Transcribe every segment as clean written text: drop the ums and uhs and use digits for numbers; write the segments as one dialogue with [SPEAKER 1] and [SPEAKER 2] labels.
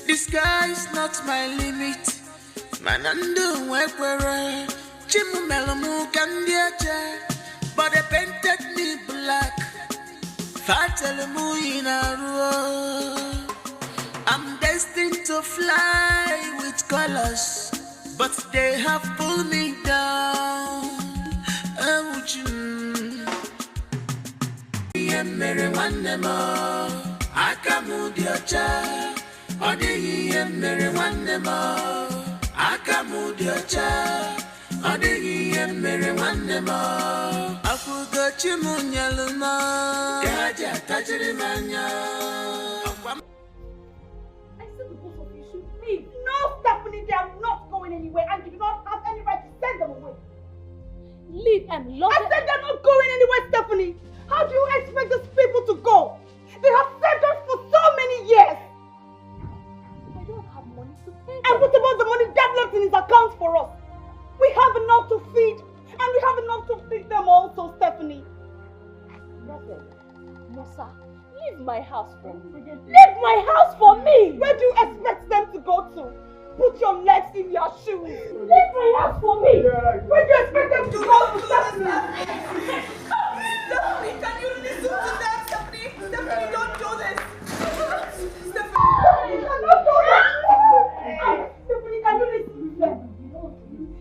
[SPEAKER 1] The sky is not my limit. Manando wekwere. Chimu melomu kandiache. But they painted me black. Fatelemu inaruo. I'm destined to fly with colors, but they have pulled me down. Mere one more. Akamudiocha. Odi mere one more. Akamudiocha. Odi mere one more. Afugochi munyaluma. Gaja tajirimanya.
[SPEAKER 2] I said the both of you should leave. No, Stephanie, they are not going anywhere, and you do not have any right to send them away. Leave and love them. I said they're not going anywhere, Stephanie. How do you expect these people to go? They have served us for so many years. I don't have money to pay them. And what about the money that left in his account for us? We have enough to feed, and we have enough to feed them also, Stephanie. Listen, Musa, leave my house for me. Leave my house for me! Where do you expect them to go to? Put your legs in your shoes. Leave my house for me! Where do you expect them to go to, Stephanie? Stephanie, can you listen to them, Stephanie? Stephanie, don't do this. Stephanie, you cannot do that. Stephanie, can you listen to them?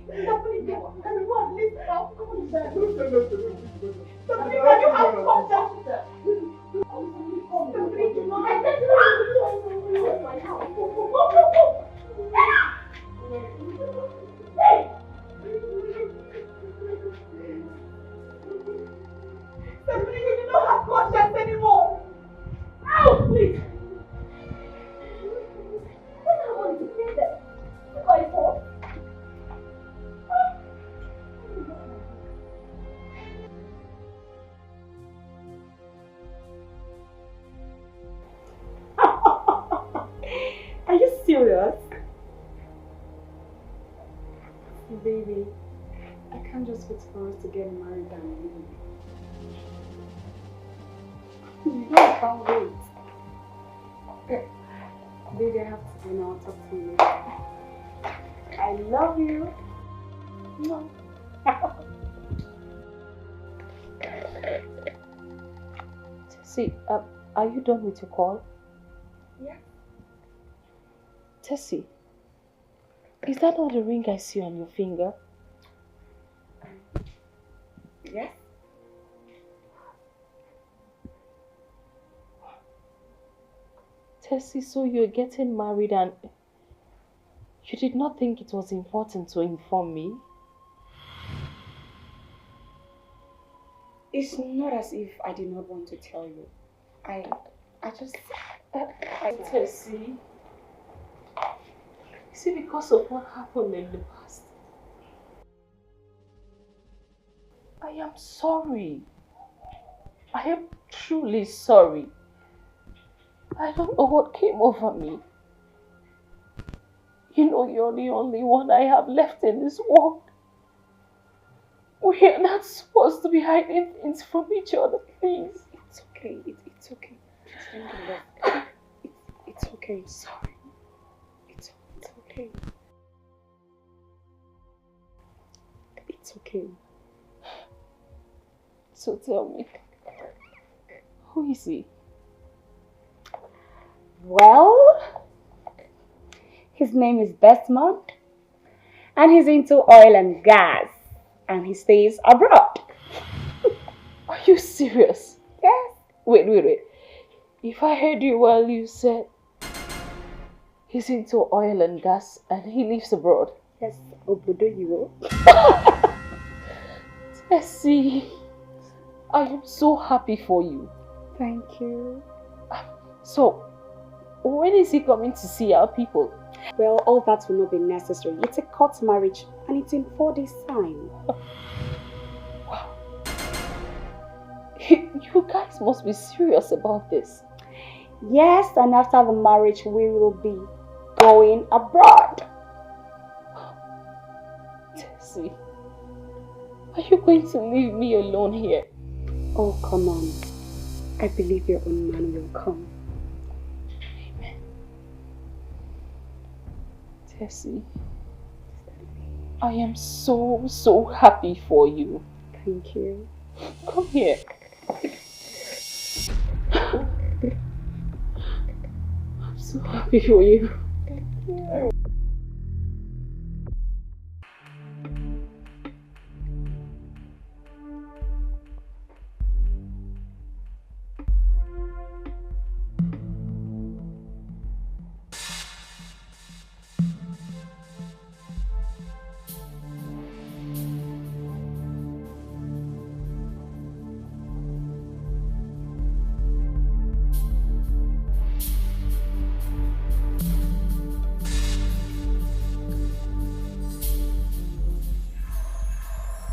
[SPEAKER 2] Stephanie, can you at least help? Come on, Stephanie, can you have contact? Stephanie, do not. I said to my house. Hey! Stephanie, you do not have conscience anymore. Ow, please. I don't want to say that. It's my fault. Are you serious? Baby, I can't just wait for us to get married and leave. You know I can't wait. Okay. Baby, I have to go now. I'll talk to you later. I love you. No.
[SPEAKER 3] Tessie, are you done with your call?
[SPEAKER 2] Yeah.
[SPEAKER 3] Tessie, is that not the ring I see on your finger?
[SPEAKER 2] Yes.
[SPEAKER 3] Tessie, so you're getting married and you did not think it was important to inform me?
[SPEAKER 2] It's not as if I did not want to tell you. I just...
[SPEAKER 3] Tessie, is it because of what happened in the past? I am sorry. I am truly sorry. I don't know what came over me. You know you're the only one I have left in this world. We are not supposed to be hiding things from each other, please.
[SPEAKER 2] It's okay. It's okay. It's okay. Sorry. It's okay. It's okay.
[SPEAKER 3] So tell me, who is he?
[SPEAKER 2] Well, his name is Desmond, and he's into oil and gas, and he stays abroad.
[SPEAKER 3] Are you serious?
[SPEAKER 2] Yes.
[SPEAKER 3] Wait. If I heard you well, you said he's into oil and gas and he lives abroad.
[SPEAKER 2] Yes, Obodo you.
[SPEAKER 3] Tessie, I am so happy for you.
[SPEAKER 2] Thank you.
[SPEAKER 3] So, when is he coming to see our people?
[SPEAKER 2] Well, all that will not be necessary. It's a court marriage and it's in 4 days' time.
[SPEAKER 3] Wow. You guys must be serious about this.
[SPEAKER 2] Yes, and after the marriage, we will be going abroad.
[SPEAKER 3] Tessie, are you going to leave me alone here?
[SPEAKER 2] Oh, come on. I believe your own man will come.
[SPEAKER 3] Amen. Tessie, I am so happy for you.
[SPEAKER 2] Thank you.
[SPEAKER 3] Come here. I'm so happy for you.
[SPEAKER 2] Thank you.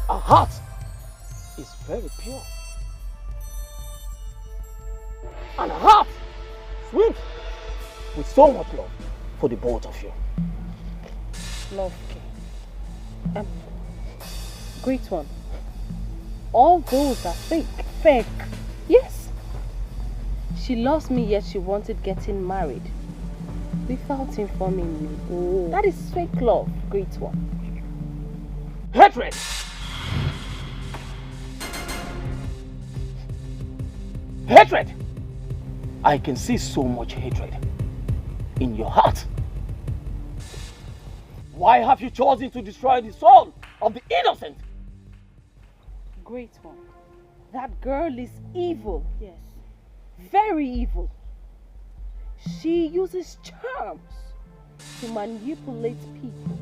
[SPEAKER 4] Our heart is very pure. And our heart sweet with so much love for the both of you.
[SPEAKER 3] Love, great one. All those are fake. Fake. Yes. She loves me, yet she wanted getting married without informing me. Oh. That is fake love, great one.
[SPEAKER 4] Hatred. Hatred. I can see so much hatred in your heart. Why have you chosen to destroy the soul of the innocent?
[SPEAKER 3] Great one. That girl is evil. Yes. Very evil. She uses charms to manipulate people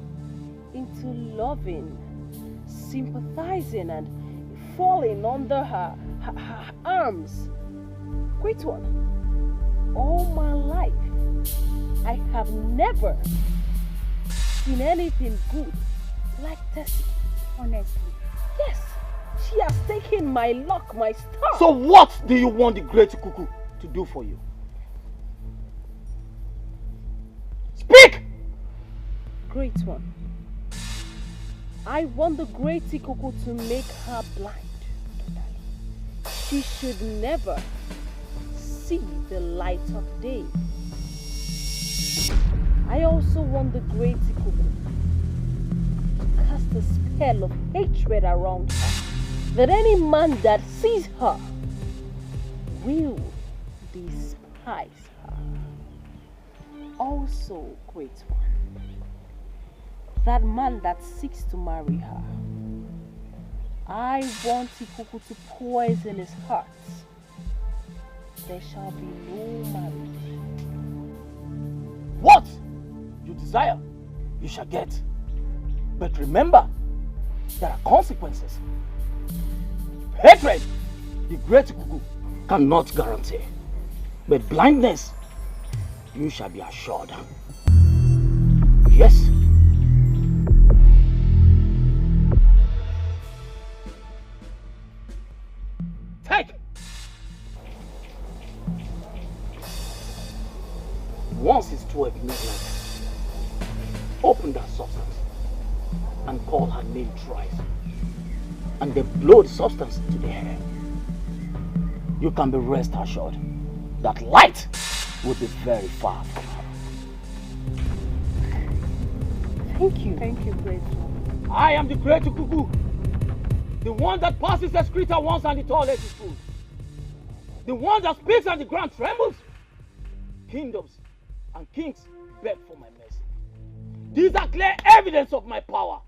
[SPEAKER 3] into loving, sympathizing, and falling under her arms. Great one. All my life, I have never seen anything good like Tessie. Honestly. Yes. She has taken my luck, my star.
[SPEAKER 4] So what do you want the great cuckoo to do for you? Speak!
[SPEAKER 3] Great one. I want the great cuckoo to make her blind. She should never see the light of day. I also want the great cuckoo to cast a spell of hatred around her, that any man that sees her will despise her. Also, great one, that man that seeks to marry her, I want Ikuku to poison his heart. There shall be no marriage.
[SPEAKER 4] What you desire, you shall get. But remember, there are consequences. Hatred, the great cuckoo, cannot guarantee. But blindness, you shall be assured. Yes. Take. Once it's 12 midnight, open that substance and call her name thrice, and then blow the substance to the air. You can be rest assured that light will be very far from her.
[SPEAKER 3] Thank you. Thank you, great one.
[SPEAKER 4] I am the great cuckoo, the one that passes the excreta once and the toilet is full, the one that speaks and the ground trembles. Kingdoms and kings beg for my mercy. These are clear evidence of my power.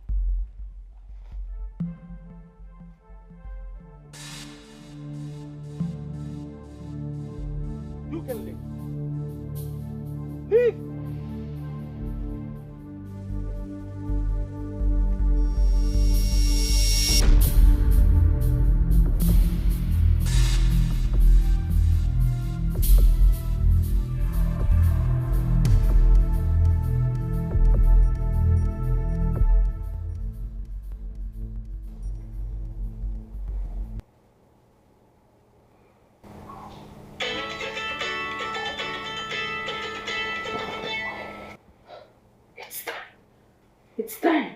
[SPEAKER 4] You can leave. Leave!
[SPEAKER 3] It's time.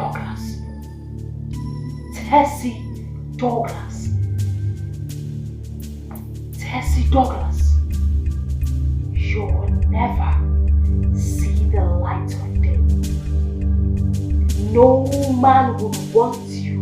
[SPEAKER 3] Douglas. Tessie Douglas. Tessie Douglas. You will never see the light of day. No man would want you.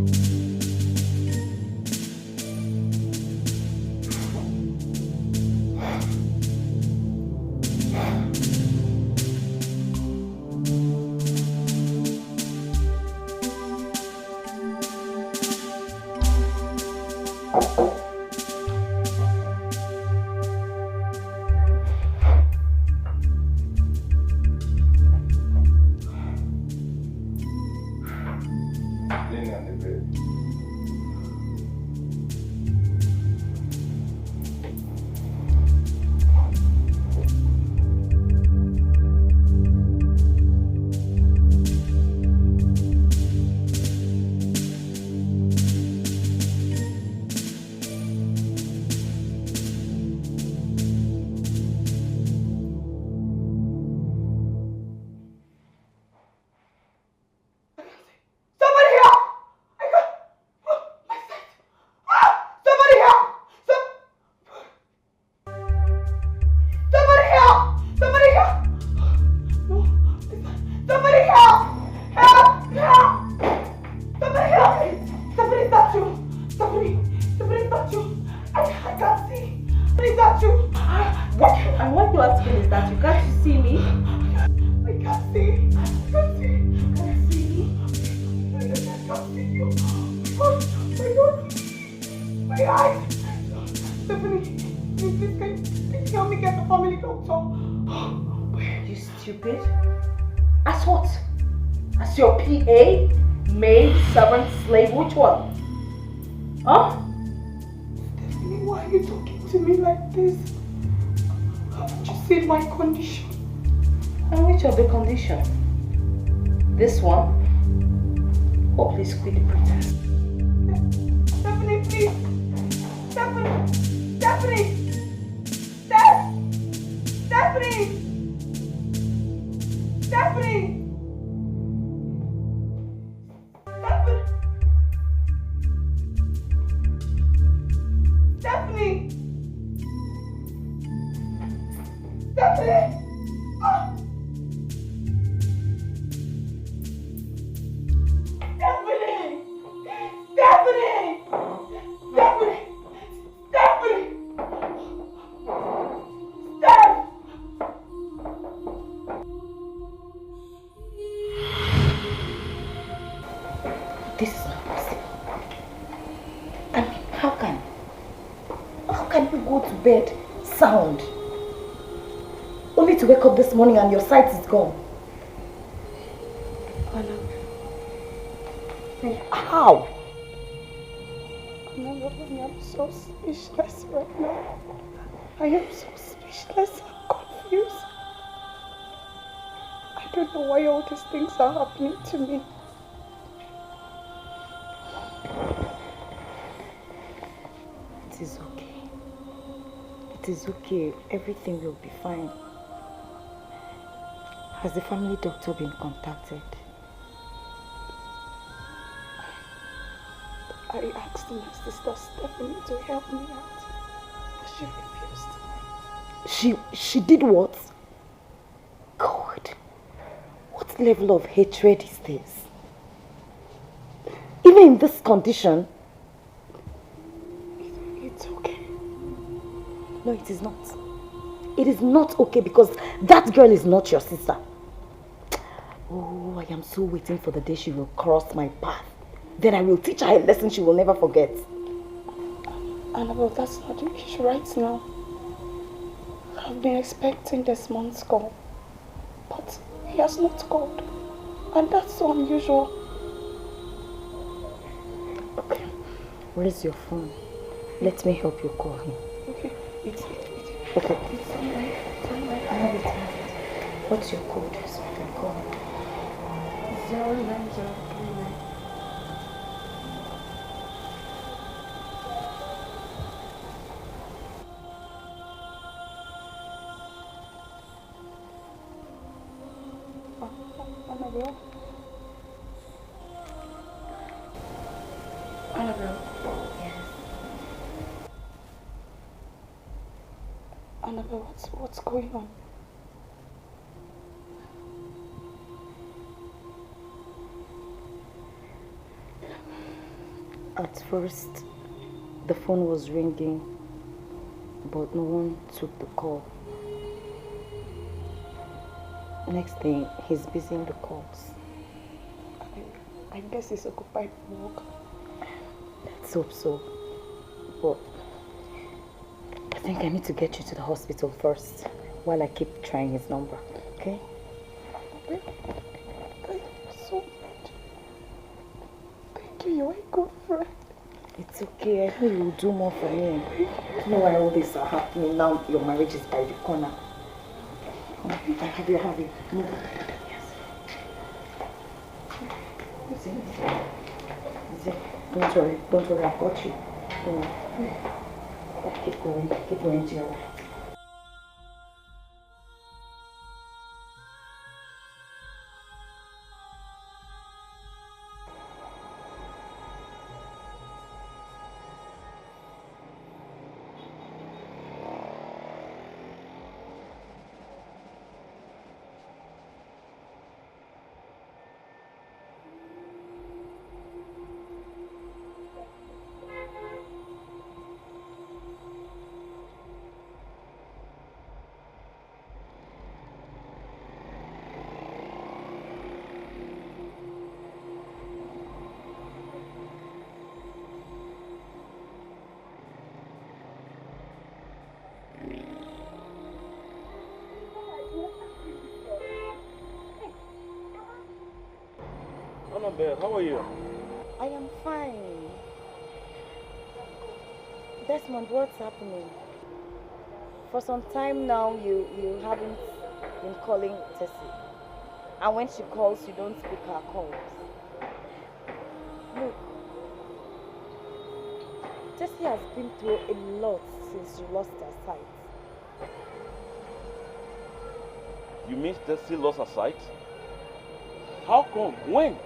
[SPEAKER 3] This one? Oh, please quit the pretense.
[SPEAKER 2] Stephanie, please! Stephanie! Stephanie! Stephanie! Stephanie! Stephanie! Stephanie! Oh.
[SPEAKER 5] Bed sound only to wake up this morning and your sight is gone. How?
[SPEAKER 2] I am so speechless right now. I am so speechless and confused. I don't know why all these things are happening to me.
[SPEAKER 5] It is okay. It is okay. Everything will be fine. Has the family doctor been contacted?
[SPEAKER 2] I asked my sister Stephanie to help me out, but she refused.
[SPEAKER 5] She did what? God, what level of hatred is this? Even in this condition?
[SPEAKER 2] It's okay.
[SPEAKER 5] No, it is not. It is not okay because that girl is not your sister. Oh, I am so waiting for the day she will cross my path. Then I will teach her a lesson she will never forget.
[SPEAKER 2] Annabelle, that's not the issue right now. I've been expecting this man's call, but he has not called. And that's so unusual.
[SPEAKER 5] Okay, where is your phone? Let me help you call him.
[SPEAKER 2] Okay, it's
[SPEAKER 5] okay.
[SPEAKER 2] It's alright.
[SPEAKER 5] I have it. What's your code so I can call him?
[SPEAKER 2] 09039.
[SPEAKER 5] Yes.
[SPEAKER 2] Annabelle, what's going on?
[SPEAKER 5] At first, the phone was ringing, but no one took the call. Next thing, he's busy in the calls.
[SPEAKER 2] I guess he's occupied with work.
[SPEAKER 5] Let's hope so. But I think I need to get you to the hospital first while I keep trying his number, okay?
[SPEAKER 2] Thank you so much. Thank you, you're a good friend.
[SPEAKER 5] It's okay, I know you will do more for me. You know why all this are happening now? Your marriage is by the corner. I have you. Move. Yes. Easy. Don't worry, I've got you. Don't worry. Keep going to your right.
[SPEAKER 4] Annabelle, how are you?
[SPEAKER 5] I am fine. Desmond, what's happening? For some time now, you haven't been calling Tessie. And when she calls, you don't pick her calls. Look, Tessie has been through a lot since she lost her sight.
[SPEAKER 4] You mean Tessie lost her sight? How come? When?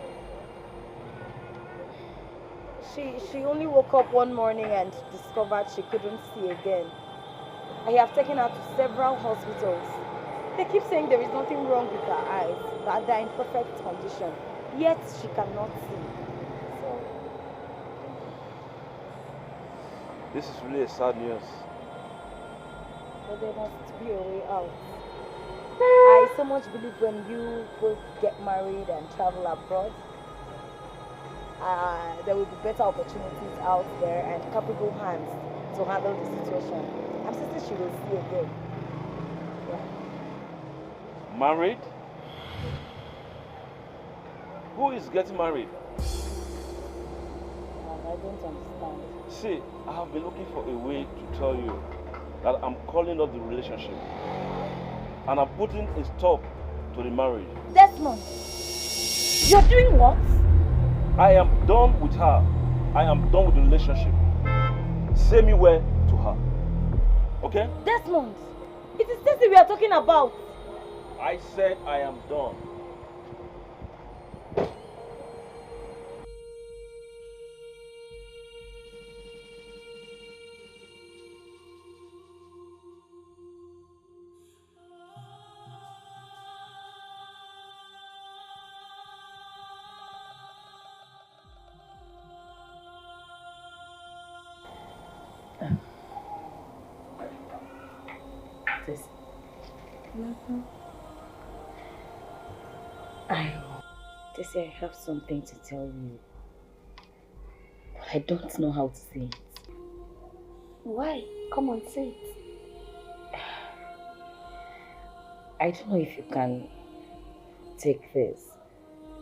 [SPEAKER 5] She only woke up one morning and discovered she couldn't see again. I have taken her to several hospitals. They keep saying there is nothing wrong with her eyes, that they're in perfect condition. Yet she cannot see. So
[SPEAKER 4] This is really a sad news.
[SPEAKER 5] but there must be a way out. I so much believe when you both get married and travel abroad, there will be better opportunities out there and capable hands to handle the situation. I'm certain she will see again. Yeah.
[SPEAKER 4] Married? Who is getting married?
[SPEAKER 5] I don't understand.
[SPEAKER 4] See, I have been looking for a way to tell you that I'm calling off the relationship. And I'm putting a stop to the marriage.
[SPEAKER 5] Desmond, you're doing what?
[SPEAKER 4] I am done with her. I am done with the relationship. Say me where to her. Okay?
[SPEAKER 5] Desmond, it is Tessie we are talking about.
[SPEAKER 4] I said I am done.
[SPEAKER 5] Tessie. Tessie, I have something to tell you. But I don't know how to say it.
[SPEAKER 2] Why? Come on, say it.
[SPEAKER 5] I don't know if you can take this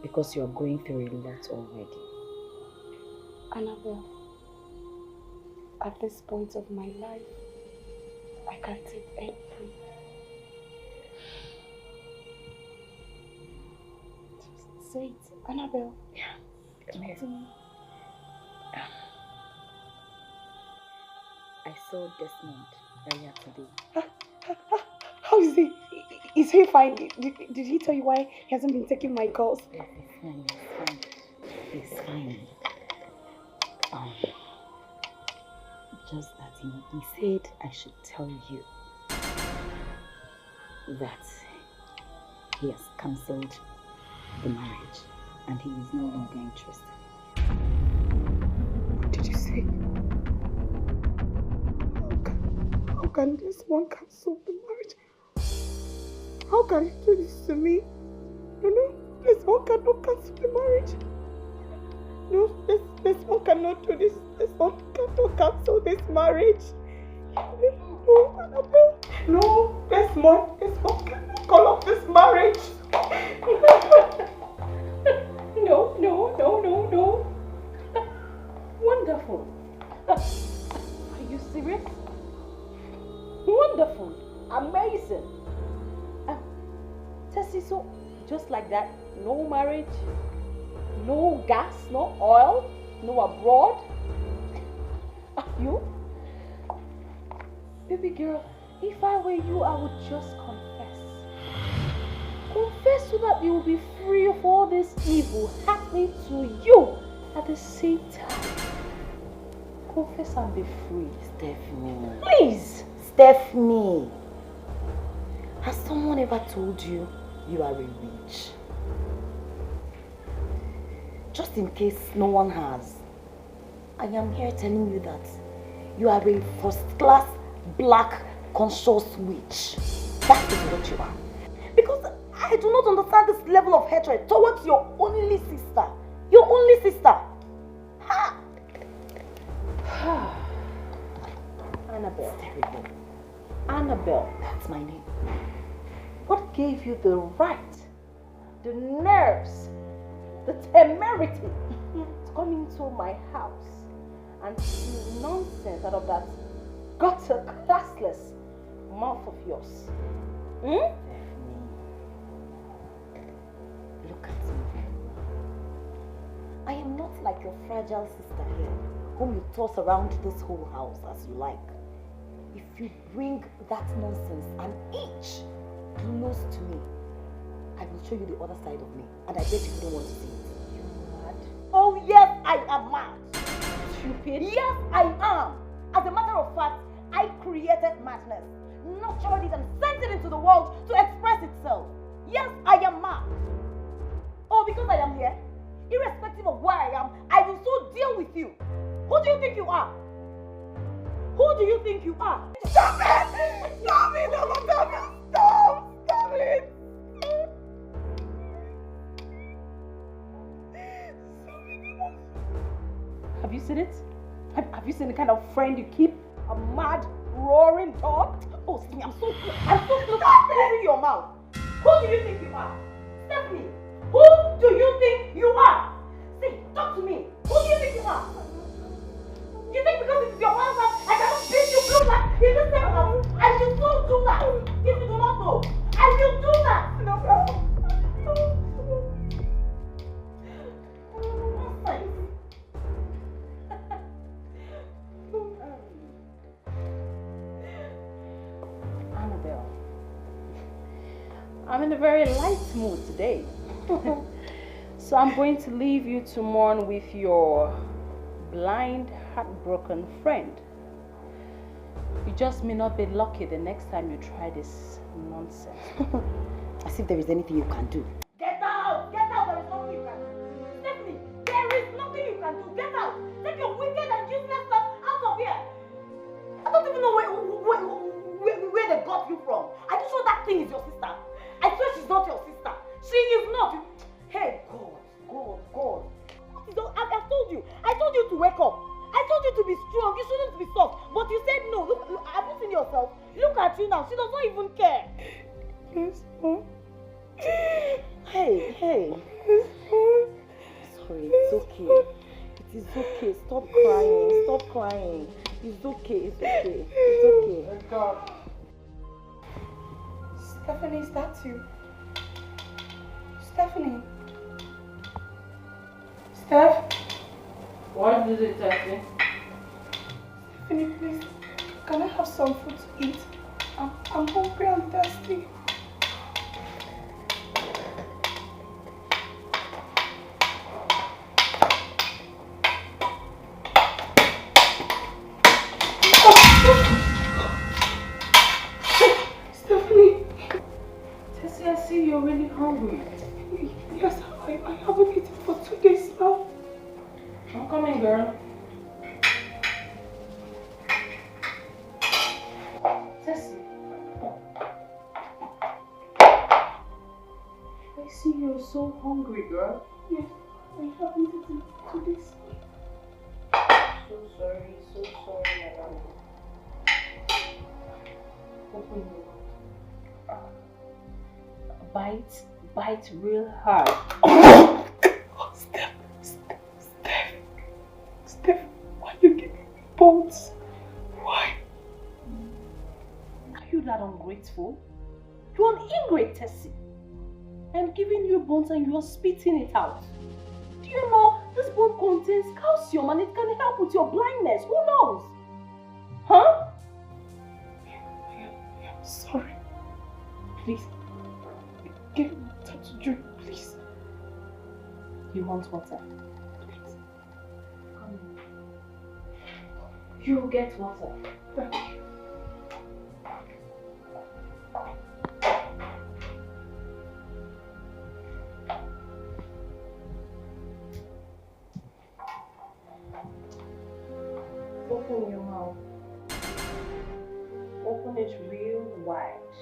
[SPEAKER 5] because you're going through a lot already.
[SPEAKER 2] Annabelle, at this point of my life, I can't take anything. Just say it. Annabelle.
[SPEAKER 5] Yeah. Come here.
[SPEAKER 2] To me.
[SPEAKER 5] I saw Desmond earlier today.
[SPEAKER 2] How is he? Is he fine? Did he tell you why he hasn't been taking my calls?
[SPEAKER 5] Yes, he's fine. He's fine. Just that he said I should tell you that he has cancelled the marriage and he is no longer interested.
[SPEAKER 2] What did you say? How can this one cancel the marriage? How can he do this to me? No, this one cannot cancel the marriage. No, this one cannot do this. This one cannot cancel this marriage. No, Annabelle. No, this one cannot call off this marriage. No.
[SPEAKER 3] Wonderful. Are you serious? Wonderful. Amazing. Tessie, so just like that, no marriage, no gas, no oil, no abroad. You? Baby girl, if I were you, I would just confess. Confess so that you will be free of all this evil happening to you at the same time. Confess and be free.
[SPEAKER 5] Stephanie.
[SPEAKER 3] Please!
[SPEAKER 5] Stephanie. Has someone ever told you you are a witch? Just in case no one has, I am here telling you that you are a first-class black conscious witch. That is what you are. Because I do not understand this level of hatred towards your only sister. Your only sister. Ha!
[SPEAKER 3] Annabelle.
[SPEAKER 5] It's terrible.
[SPEAKER 3] Annabelle.
[SPEAKER 5] That's my name.
[SPEAKER 3] What gave you the right, the nerves, the temerity to come into my house and spew nonsense out of that gutter, classless mouth of yours?
[SPEAKER 5] Stephanie, look at me. I am not like your fragile sister here, whom you toss around this whole house as you like. If you bring that nonsense an inch close to me, I will show you the other side of me, and I bet you don't want to see it.
[SPEAKER 3] You mad?
[SPEAKER 5] Oh yes, I am mad.
[SPEAKER 3] Stupid?
[SPEAKER 5] Yes, I am. As a matter of fact, I created madness, nurtured it and sent it into the world to express itself. Yes, I am mad. Oh, because I am here, irrespective of where I am, I will so deal with you. Who do you think you are? Who do you think you are?
[SPEAKER 2] Stop it! Stop it! Stop it!
[SPEAKER 3] Have you seen it? Have you seen the kind of friend you keep? A mad, roaring dog?
[SPEAKER 5] Oh, Stephanie, I'm so close to opening your mouth. Who do you think you are? Stephanie, who do you think you are? Say, talk to me. Who do you think you are? You think because it's your mother's house, I cannot beat you blue like in the same house? I will so do that. If you do not know, I will do that. No.
[SPEAKER 3] Annabelle, I'm in a very light mood today. So I'm going to leave you to mourn with your blind, heartbroken friend. You just may not be lucky the next time you try this nonsense.
[SPEAKER 5] As if there is anything you can do. Get out! Get out! There is nothing you can do. Stephanie, there is nothing you can do. Get out! Take your wicked and useless stuff out of here. I don't even know where they got you from. Are you sure that thing is your sister? I swear she's not your sister. She is not. Hey, God. What is all? I told you. I told you to wake up. I told you to be strong. You shouldn't be soft. But you said no. Look, have you seen yourself? Look at you now. She does not even care.
[SPEAKER 2] Yes, Mom.
[SPEAKER 5] Hey. Sorry, it's okay. It is okay. Stop crying. It's okay.
[SPEAKER 2] Oh, God. Stephanie, is that you? Stephanie? Steph?
[SPEAKER 3] What did it tell you?
[SPEAKER 2] Stephanie, please. Can I have some food to eat? I'm hungry and thirsty.
[SPEAKER 3] so hungry, girl.
[SPEAKER 2] Yes, I haven't eaten to this.
[SPEAKER 3] So sorry, madam. Open your mouth. Bite real hard.
[SPEAKER 2] Steph, why you giving me bones? Why?
[SPEAKER 3] Are you that ungrateful? You're an ingrate, Tessie. I'm giving you bones and you're spitting it out. Do you know this bone contains calcium and it can help with your blindness? Who knows? Huh?
[SPEAKER 2] I'm sorry. Please, give me water to drink, please.
[SPEAKER 3] You want water?
[SPEAKER 2] Please.
[SPEAKER 3] Come here. You get water.
[SPEAKER 2] Thank you.
[SPEAKER 3] Open your mouth. Open it real wide.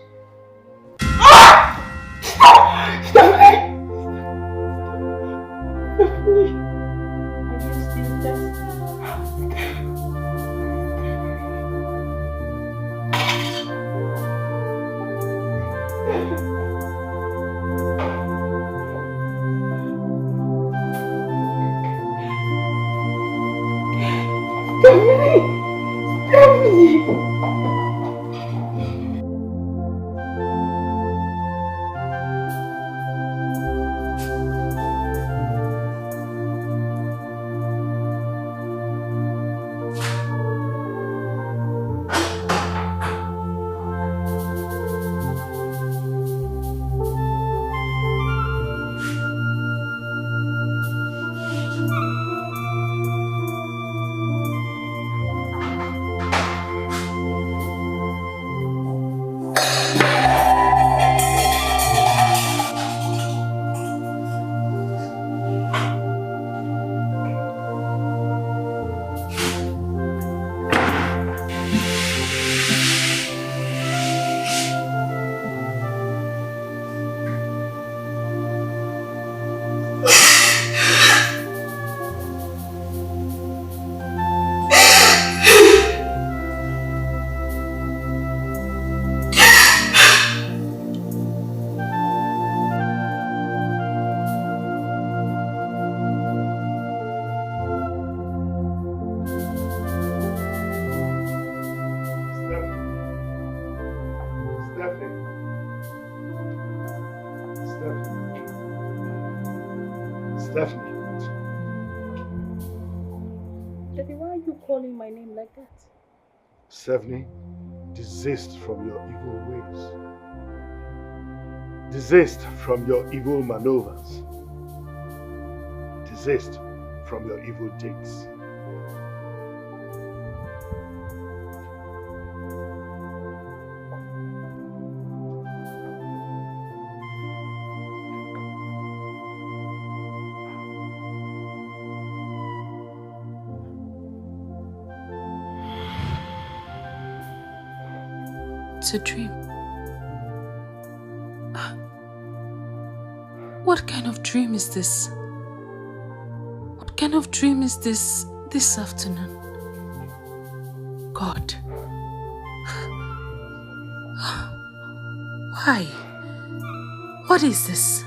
[SPEAKER 2] Stephanie!
[SPEAKER 3] Are you still thirsty?
[SPEAKER 2] Stephanie!
[SPEAKER 6] Stephanie.
[SPEAKER 3] Daddy, why are you calling my name like that?
[SPEAKER 6] Stephanie, desist from your evil ways. Desist from your evil maneuvers. Desist from your evil deeds.
[SPEAKER 1] It's a dream. What kind of dream is this? What kind of dream is this afternoon? God. Why? What is this?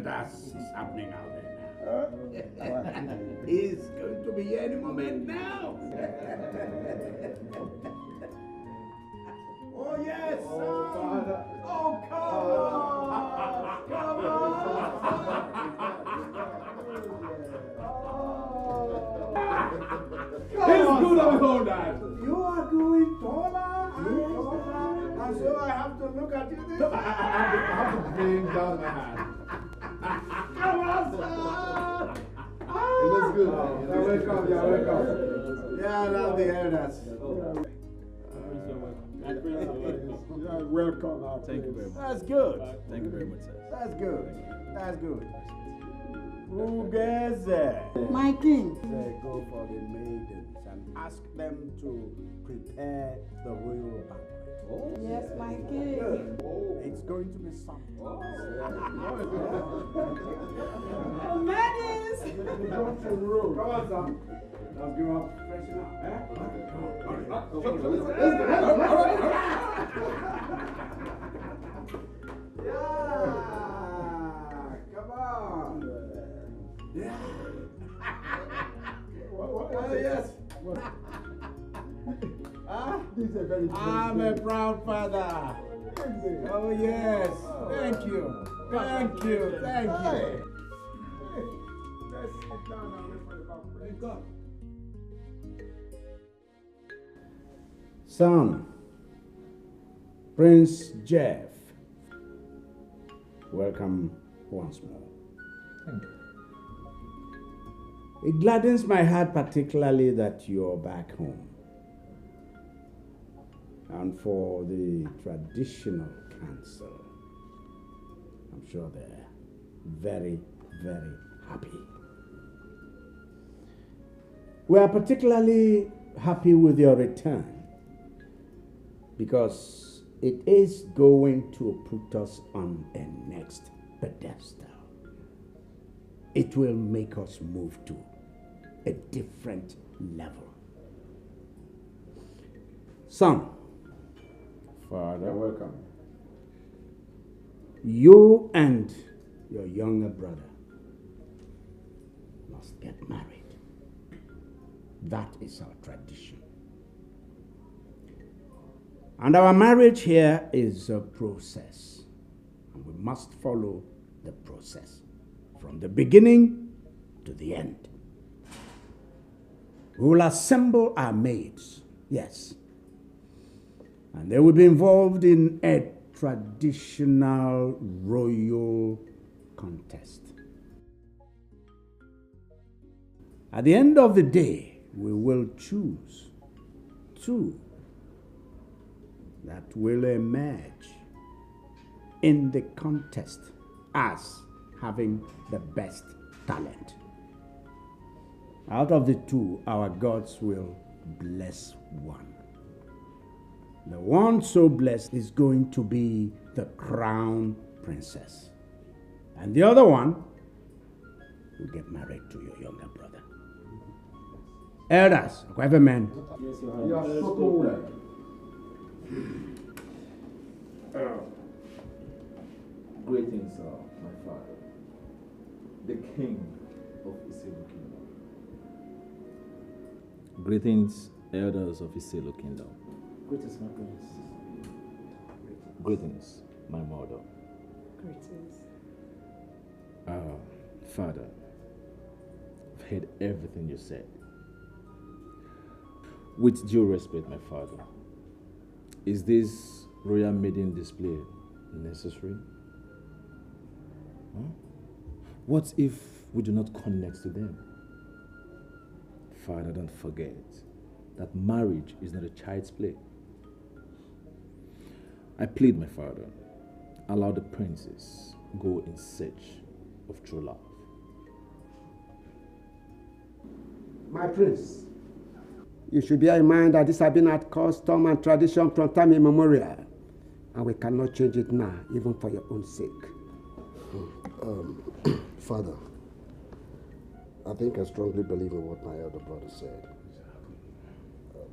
[SPEAKER 7] That's happening out there now. He's going to be here any moment now. Oh, yes, oh, Father. Oh, come on. It's good of all that. You are going taller and taller, and so I have to look at you this way. I have to bring down my hand. Come on, sir. It looks good. You're welcome. Yeah, I love the elders. You're welcome.
[SPEAKER 8] Thank you very much.
[SPEAKER 7] That's good.
[SPEAKER 8] Thank you very much, sir.
[SPEAKER 7] That's good.
[SPEAKER 2] My king.
[SPEAKER 7] Go for the maidens and ask them to prepare the royal banquet.
[SPEAKER 2] Yes, my king.
[SPEAKER 7] It's going to be something.
[SPEAKER 2] Ladies!
[SPEAKER 7] Come on, son. Let's give up. Freshen up, Yeah! Come on! Yeah! Yes! I'm a proud father. Oh, yes. Thank you. Thank you. Thank you. Let's sit down and wait for the conference. Son, Prince Jeff, welcome once more.
[SPEAKER 8] Thank you.
[SPEAKER 7] It gladdens my heart particularly that you're back home. And for the traditional council, I'm sure they're very, very happy. We are particularly happy with your return because it is going to put us on a next pedestal. It will make us move to a different level. Son, Father, welcome. You and your younger brother must get married. That is our tradition. And our marriage here is a process. And we must follow the process from the beginning to the end. We will assemble our maids, yes. And they will be involved in a traditional royal contest. At the end of the day, we will choose two that will emerge in the contest as having the best talent. Out of the two, our gods will bless one. The one so blessed is going to be the crown princess. And the other one will get married to your younger brother. Elders, whoever men.
[SPEAKER 8] Yes, you are spoken well. Greetings, my father, the king of Iselu Kingdom. Greetings, elders of Iselu Kingdom.
[SPEAKER 4] Greetings, my prince.
[SPEAKER 8] Greetings, my mother.
[SPEAKER 2] Greetings.
[SPEAKER 8] Father, I've heard everything you said. With due respect, my father, is this royal maiden display necessary? Huh? What if we do not connect to them? Father, don't forget that marriage is not a child's play. I plead, my father, allow the princess go in search of true love.
[SPEAKER 9] My prince, you should bear in mind that this has been our custom and tradition from time immemorial, and we cannot change it now, even for your own sake.
[SPEAKER 6] Father, I think I strongly believe in what my elder brother said.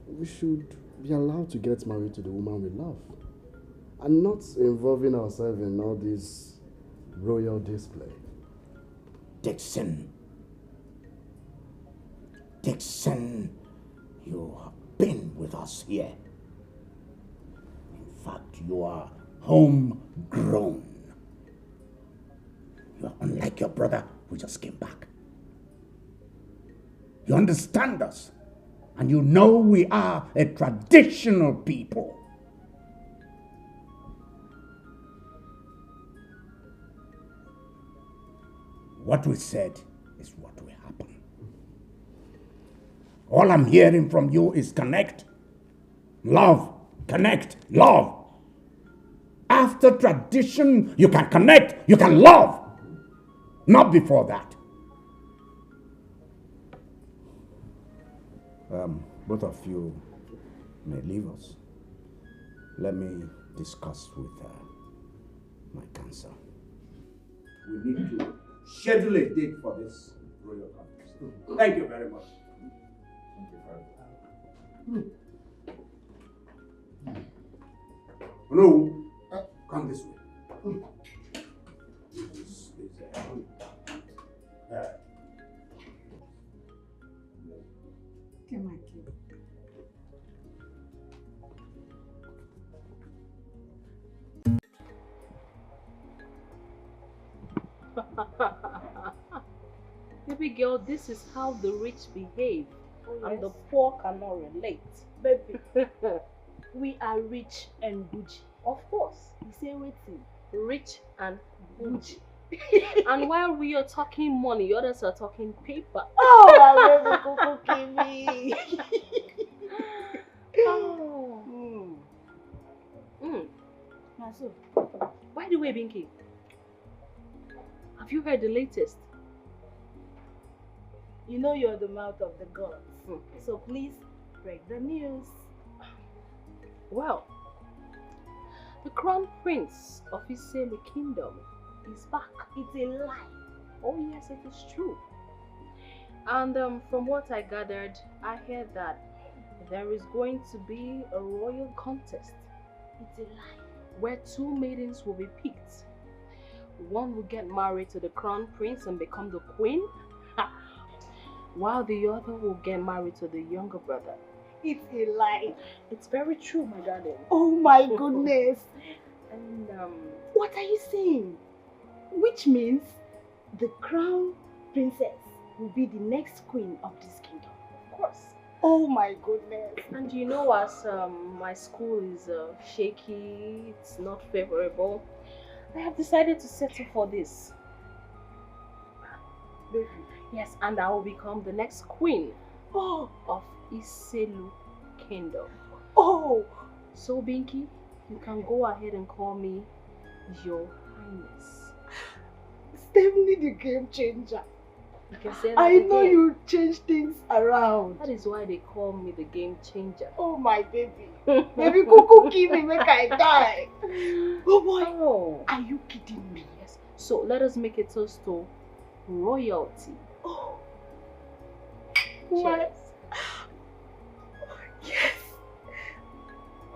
[SPEAKER 6] We should be allowed to get married to the woman we love, and not involving ourselves in all this royal display.
[SPEAKER 4] Dixon, you have been with us here. In fact, you are homegrown. You are unlike your brother who just came back. You understand us, and you know we are a traditional people. What we said is what will happen. All I'm hearing from you is connect, love, connect, love. After tradition, you can connect, you can love. Not before that.
[SPEAKER 9] Both of you may leave us. Let me discuss with my counsel. We need to schedule a date for this royal conference. Thank you very much. Thank you, Father. No, come this way.
[SPEAKER 2] Get my key.
[SPEAKER 3] Baby girl, this is how the rich behave.
[SPEAKER 2] Oh,
[SPEAKER 3] And the
[SPEAKER 2] yes.
[SPEAKER 3] poor cannot relate.
[SPEAKER 2] Baby, we are rich and bougie.
[SPEAKER 3] Of course.
[SPEAKER 2] You say waiting.
[SPEAKER 3] Rich and bougie. And while we are talking money, others are talking paper.
[SPEAKER 2] Oh, my baby, Kuku Kimi.
[SPEAKER 3] Oh.
[SPEAKER 2] Now, so,
[SPEAKER 3] By the way, Binky, have you heard the latest?
[SPEAKER 2] you know you're the mouth of the gods. So please break the news.
[SPEAKER 3] Well, the crown prince of Iselu Kingdom is back.
[SPEAKER 2] It's a lie.
[SPEAKER 3] Oh yes, it is true. And from what I gathered, I heard that there is going to be a royal contest.
[SPEAKER 2] It's a lie.
[SPEAKER 3] Where two maidens will be picked. One will get married to the crown prince and become the queen, while the other will get married to the younger brother.
[SPEAKER 2] It's a lie.
[SPEAKER 3] It's very true, my darling.
[SPEAKER 2] Oh my goodness.
[SPEAKER 3] And
[SPEAKER 2] What are you saying? Which means the crown princess will be the next queen of this kingdom.
[SPEAKER 3] of course.
[SPEAKER 2] Oh my goodness.
[SPEAKER 3] And you know, as my school is shaky, it's not favorable, I have decided to settle for this.
[SPEAKER 2] Baby.
[SPEAKER 3] Yes, and I will become the next queen
[SPEAKER 2] Oh,
[SPEAKER 3] of Iselu Kingdom.
[SPEAKER 2] oh.
[SPEAKER 3] So, Binky, you can go ahead and call me Your Highness.
[SPEAKER 2] Stephanie the game changer.
[SPEAKER 3] You can say that
[SPEAKER 2] I know
[SPEAKER 3] again.
[SPEAKER 2] you change things around.
[SPEAKER 3] That is why they call me the game changer.
[SPEAKER 2] Oh my baby. Baby Kuku Kimi make I die. Oh boy.
[SPEAKER 3] Oh,
[SPEAKER 2] Are you kidding me?
[SPEAKER 3] yes. So let us make a toast to royalty.
[SPEAKER 2] Oh.
[SPEAKER 3] Cheers.
[SPEAKER 2] What? Yes.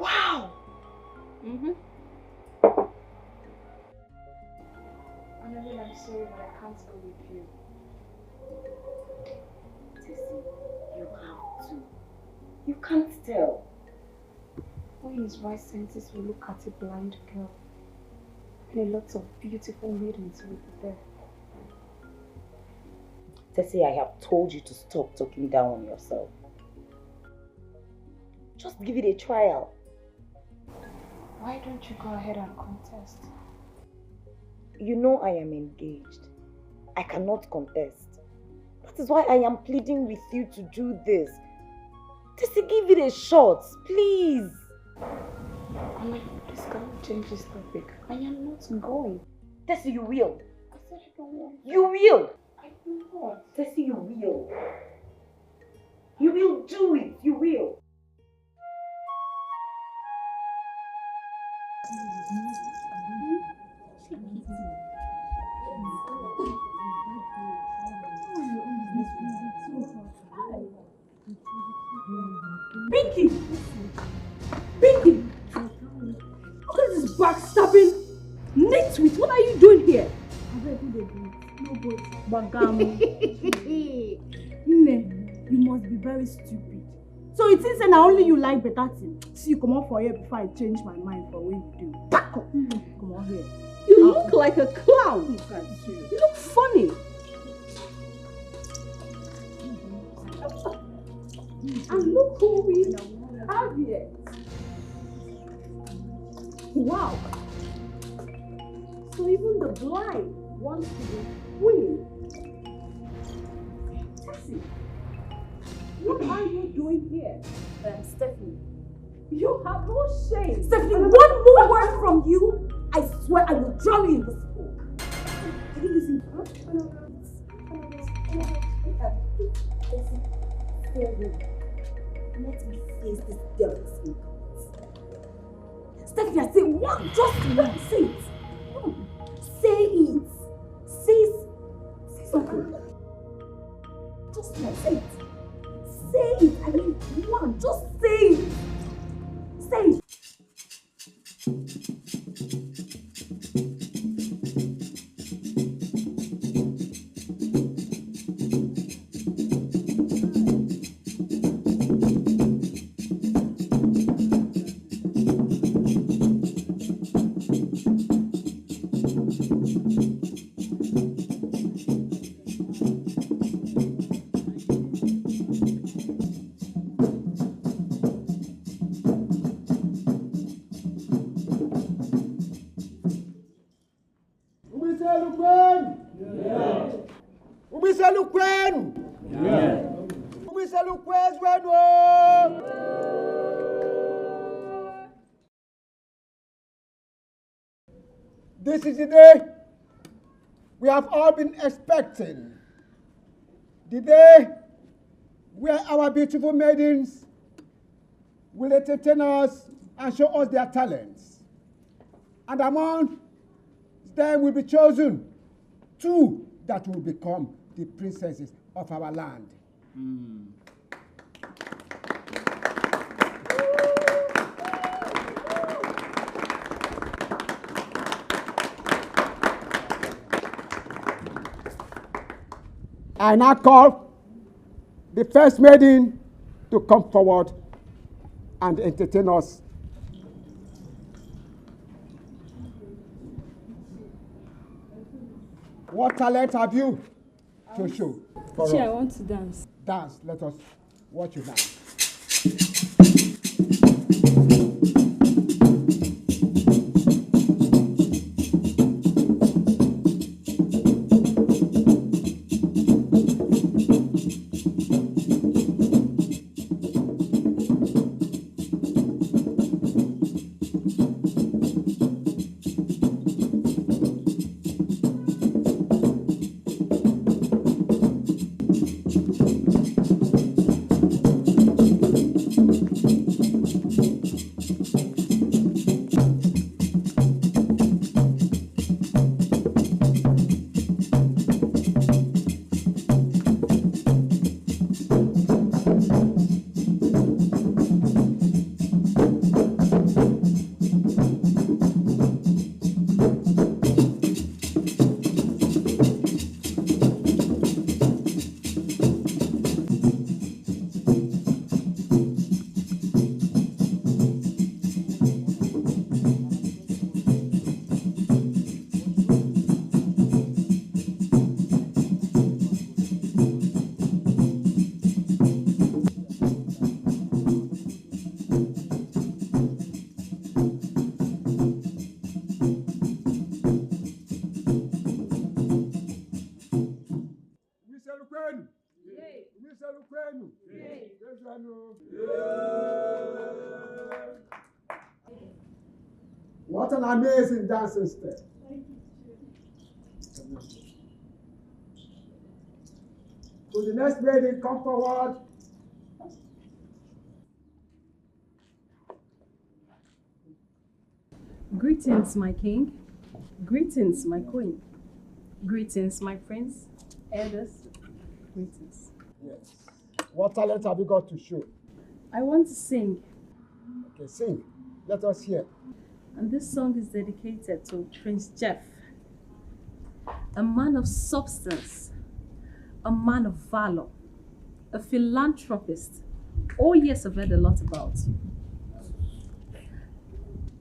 [SPEAKER 2] Wow.
[SPEAKER 3] Mm-hmm.
[SPEAKER 2] Annabelle, I'm sorry, but I can't go with you.
[SPEAKER 5] Tessie, you have to. You can't tell.
[SPEAKER 2] Who in his right senses will look at a blind girl? And a lot of beautiful maidens will be there.
[SPEAKER 5] Tessie, I have told you to stop talking down on yourself. Just give it a trial.
[SPEAKER 2] Why don't you go ahead and contest?
[SPEAKER 5] You know I am engaged. I cannot contest. That is why I am pleading with you to do this. Tessie, give it a shot, please.
[SPEAKER 2] Anna, please can you change this topic? I am not going.
[SPEAKER 5] Tessie, you will.
[SPEAKER 2] I said I don't want.
[SPEAKER 5] You will.
[SPEAKER 2] I don't want.
[SPEAKER 5] Tessie, you will. You will do it. You will.
[SPEAKER 2] Pinky! Pinky! Look at this backstabbing nitwit. What are you doing here?
[SPEAKER 10] No good. Bagamu. Nne, you must be very stupid. So it is na only you like better thing. See, you come on for here before I change my mind for what you do. Back up. Come on here.
[SPEAKER 2] You look like a clown. You look funny. And look who we have here. Wow. So even the blind wants to be queen. Tessie, what are you doing here?
[SPEAKER 10] Stephanie.
[SPEAKER 2] You have no shame.
[SPEAKER 10] Stephanie, one more word from you, I swear I will drown you in this pool. Did you listen?
[SPEAKER 2] Let me face this devil's income. Stephanie, I say one, just one. Say it. Say it. Say something. Just one. Say it. Say it. I mean, one. Just say it. Say it.
[SPEAKER 7] This is the day we have all been expecting. The day where our beautiful maidens will entertain us and show us their talents. And among them will be chosen 2 that will become the princesses of our land. I now call the first maiden to come forward and entertain us. What talent have you to show?
[SPEAKER 10] I want to dance.
[SPEAKER 7] Dance. Let us watch you dance. What an amazing dancing step. So the next lady, come forward.
[SPEAKER 3] Greetings, my king. Greetings, my queen. Greetings, my friends, elders. Greetings.
[SPEAKER 7] Yes. What talent have you got to show?
[SPEAKER 3] I want to sing.
[SPEAKER 7] Okay, sing. Let us hear.
[SPEAKER 3] And this song is dedicated to Prince Jeff, a man of substance, a man of valor, a philanthropist. Oh yes, I've heard a lot about you.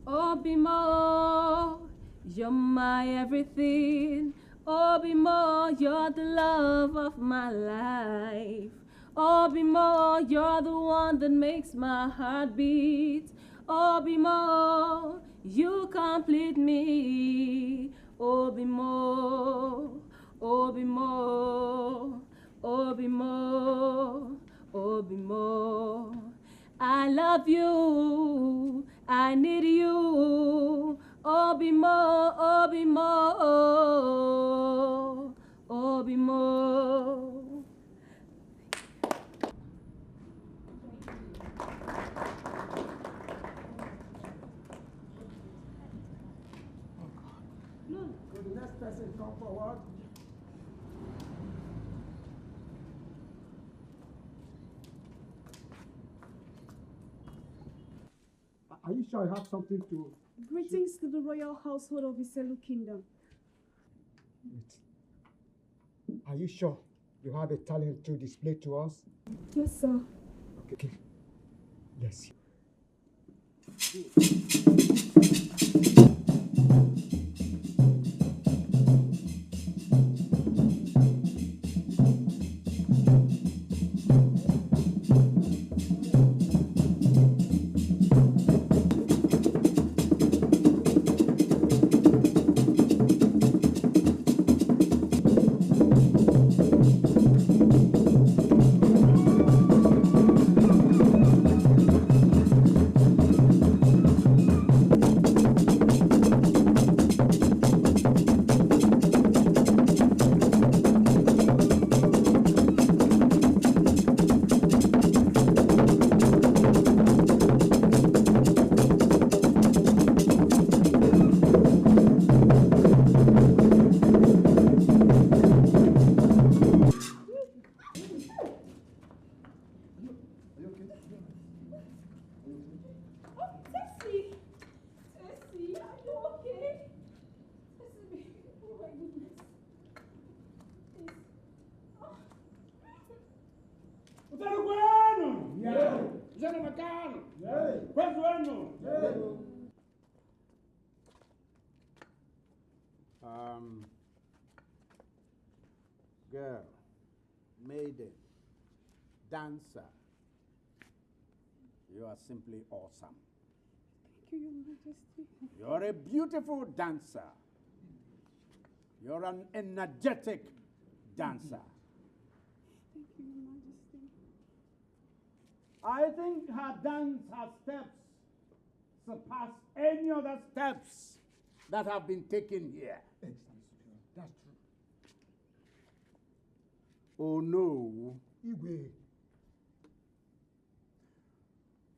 [SPEAKER 3] Obimo, you're my everything. Obimo, you're the love of my life. Obimo, you're the one that makes my heart beat. Obimo, you complete me. Obimo, Obimo, Obimo, Obimo. I love you, I need you. Obimo, Obimo, Obimo.
[SPEAKER 7] Next person come forward. Are you sure you have something to...
[SPEAKER 10] Greetings to the royal household of Iselu Kingdom.
[SPEAKER 7] Wait. Are you sure you have a talent to display to us?
[SPEAKER 10] Yes, sir.
[SPEAKER 7] Okay. Yes.
[SPEAKER 9] Girl, maiden, dancer, you are simply awesome.
[SPEAKER 10] Thank you, Your Majesty.
[SPEAKER 9] You're a beautiful dancer. You're an energetic dancer.
[SPEAKER 10] Thank you, Your Majesty.
[SPEAKER 9] I think her dance, her steps, surpass any other steps that have been taken here.
[SPEAKER 7] That's true.
[SPEAKER 9] Oh no.
[SPEAKER 7] Igwe.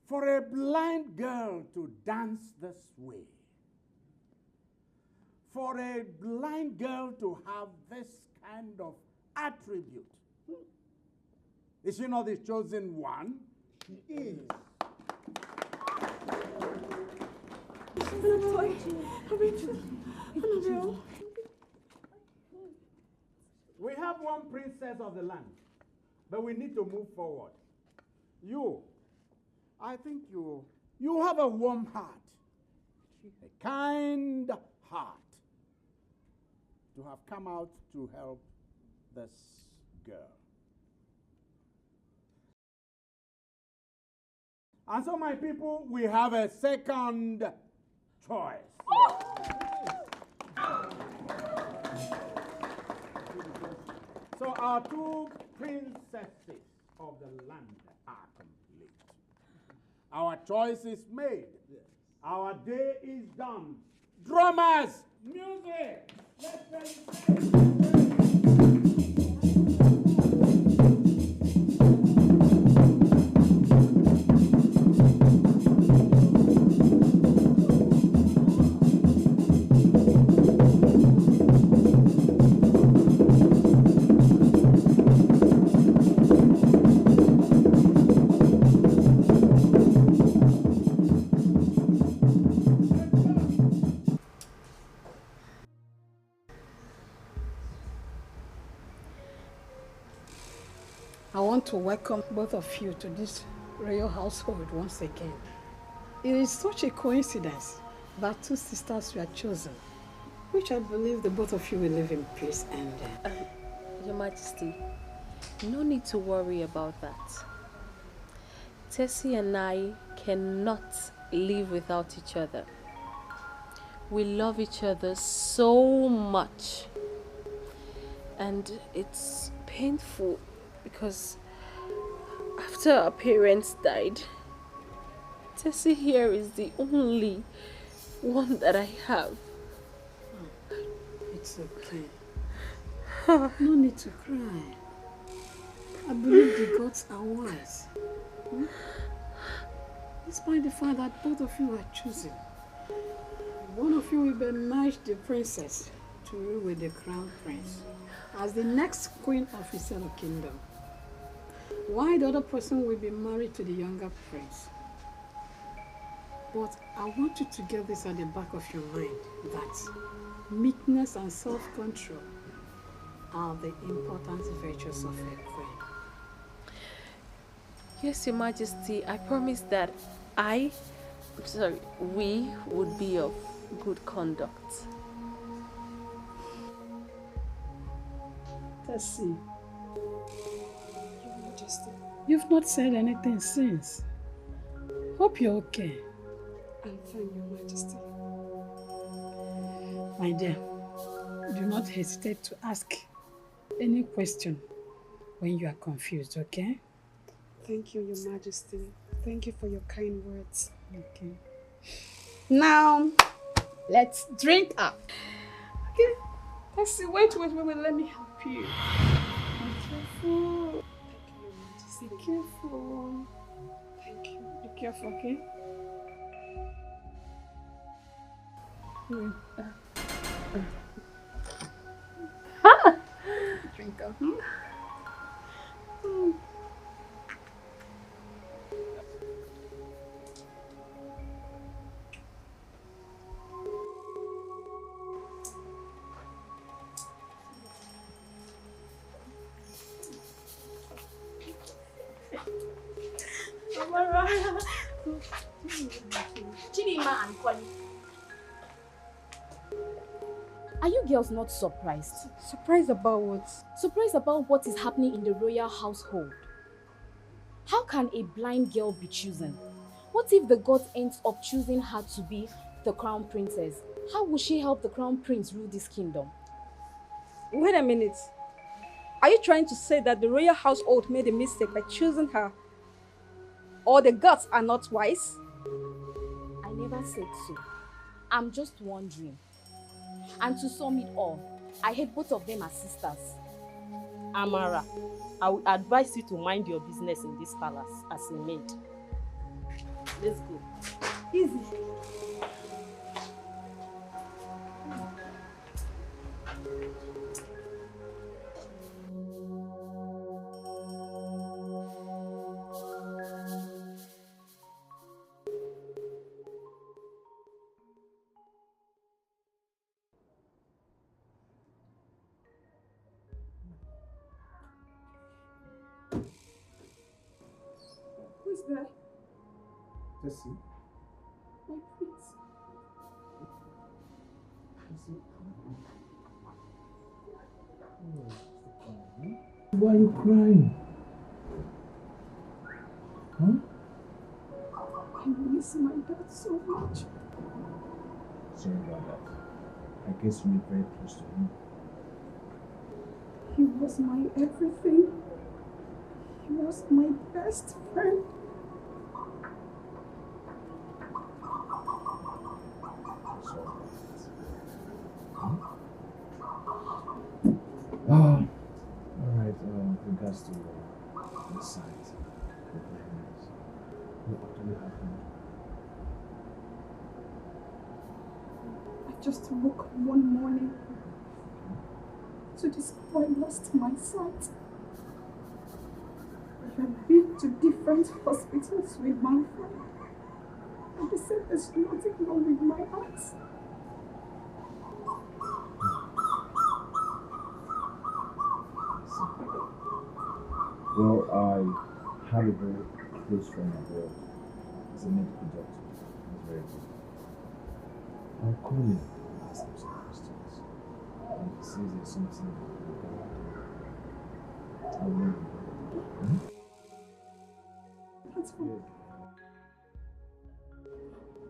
[SPEAKER 9] For a blind girl to dance this way, for a blind girl to have this kind of attribute, is she not the chosen one?
[SPEAKER 7] She is.
[SPEAKER 9] We have one princess of the land, but we need to move forward. I think you have a warm heart, a kind heart, to have come out to help this girl. And so, my people, we have a second choice. So our two princesses of the land are complete. Our choice is made. Yes. Our day is done. Drummers, music, let's
[SPEAKER 11] I want to welcome both of you to this royal household once again. It is such a coincidence that two sisters were chosen, which I believe the both of you will live in peace and...
[SPEAKER 3] Your Majesty, no need to worry about that. Tessie and I cannot live without each other. We love each other so much. And it's painful because after our parents died, Tessie here is the only one that I have.
[SPEAKER 11] It's okay. No need to cry. I believe the gods are wise. Despite the fact that both of you are chosen, one of you will banish the princess to to rule with the crown prince as the next queen of his own kingdom, while the other person will be married to the younger prince. But I want you to get this at the back of your mind, that meekness and self-control are the important virtues of a queen.
[SPEAKER 3] Yes, Your Majesty, I promise that we would be of good conduct.
[SPEAKER 11] Let's see. Your Majesty, you've not said anything since. Hope you're okay.
[SPEAKER 12] I'm fine, Your Majesty.
[SPEAKER 11] My dear, do not hesitate to ask any question when you are confused, okay?
[SPEAKER 12] Thank you, Your Majesty. Thank you for your kind words.
[SPEAKER 11] Okay.
[SPEAKER 12] Now, let's drink up. Okay. Let's see. Wait. Let me help you. Be careful. Thank you, Your Majesty. Be careful. Thank you.
[SPEAKER 11] Be careful, okay?
[SPEAKER 12] Drink up.
[SPEAKER 2] Chidima and Connie. Are you girls not surprised?
[SPEAKER 12] Surprised about what?
[SPEAKER 2] Surprised about what is happening in the royal household? How can a blind girl be chosen? What if the gods ends up choosing her to be the crown princess? How will she help the crown prince rule this kingdom?
[SPEAKER 12] Wait a minute. Are you trying to say that the royal household made a mistake by choosing her? Or the gods are not wise?
[SPEAKER 2] I never said so. I'm just wondering. And to sum it all, I hate both of them as sisters.
[SPEAKER 5] Amara, I would advise you to mind your business in this palace as a maid. Let's go.
[SPEAKER 12] Easy. Who's there?
[SPEAKER 7] Tessie.
[SPEAKER 12] My prince.
[SPEAKER 7] Why are you crying? Huh?
[SPEAKER 12] I miss my dad so much.
[SPEAKER 7] Sorry about that. I guess you were very close to him.
[SPEAKER 12] He was my everything. He was my best friend.
[SPEAKER 7] Sorry about that. Huh? Alright, regards to the site, the plans, what actually happened?
[SPEAKER 12] I just woke up one morning to discover I lost my sight. I have been to different hospitals with my friend, and they said there's nothing wrong with my eyes.
[SPEAKER 7] Well, I have a very close friend abroad. He's a medical doctor. He's very good. I'll call him and ask him some questions. And he says there's something we can do. I'll let you know.
[SPEAKER 12] That's fine.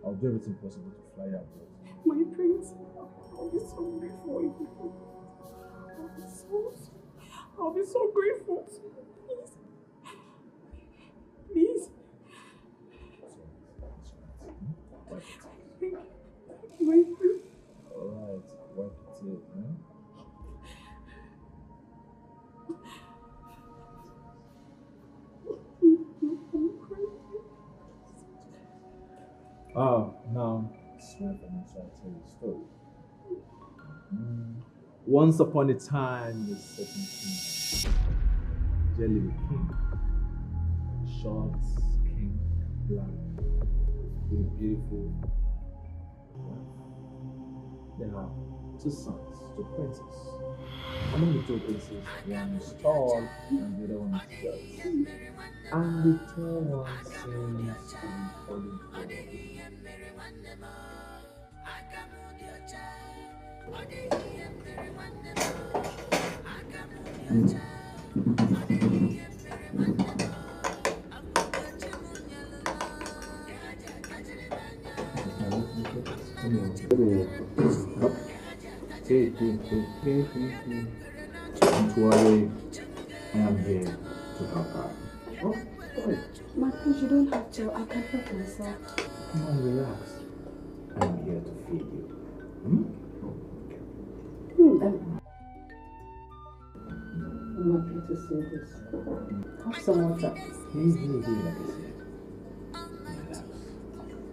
[SPEAKER 7] I'll do everything possible to fly you abroad.
[SPEAKER 12] My prince, I'll be so grateful if you could. I'll be so grateful. Please. Please. Thank you, my prince.
[SPEAKER 7] Alright, wipe your tears, huh? Now, it's time for me to tell you a story.
[SPEAKER 8] Once upon a time, a certain king, Jelly the king, short, king, black, with a beautiful wife. They have two sons, two princes. Among the two princes, one is tall and the other one is short. And the tall one sings and falling for Hey. Don't worry, I am here to help her. Oh,
[SPEAKER 10] Marcus, you don't have to. I can help myself.
[SPEAKER 8] Come on, relax. I'm here to feed you.
[SPEAKER 11] I'm happy to see this. Have some water.
[SPEAKER 8] Like I said. Relax.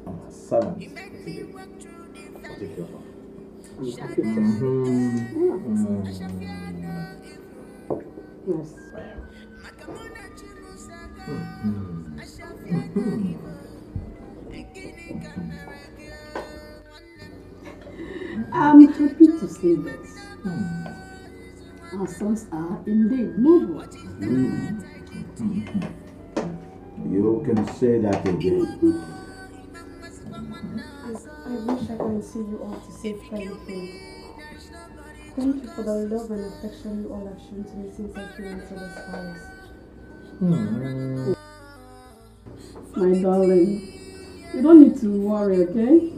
[SPEAKER 8] I'm a servant today. I'll take your phone.
[SPEAKER 11] I'm happy to see this. Yes. I'm happy to say this. Our sons are indeed noble.
[SPEAKER 9] You can say that again.
[SPEAKER 10] I wish I can see you all to say anything. Thank you for the love and affection you all have shown to me since I came into this house.
[SPEAKER 11] My darling, you don't need to worry, okay?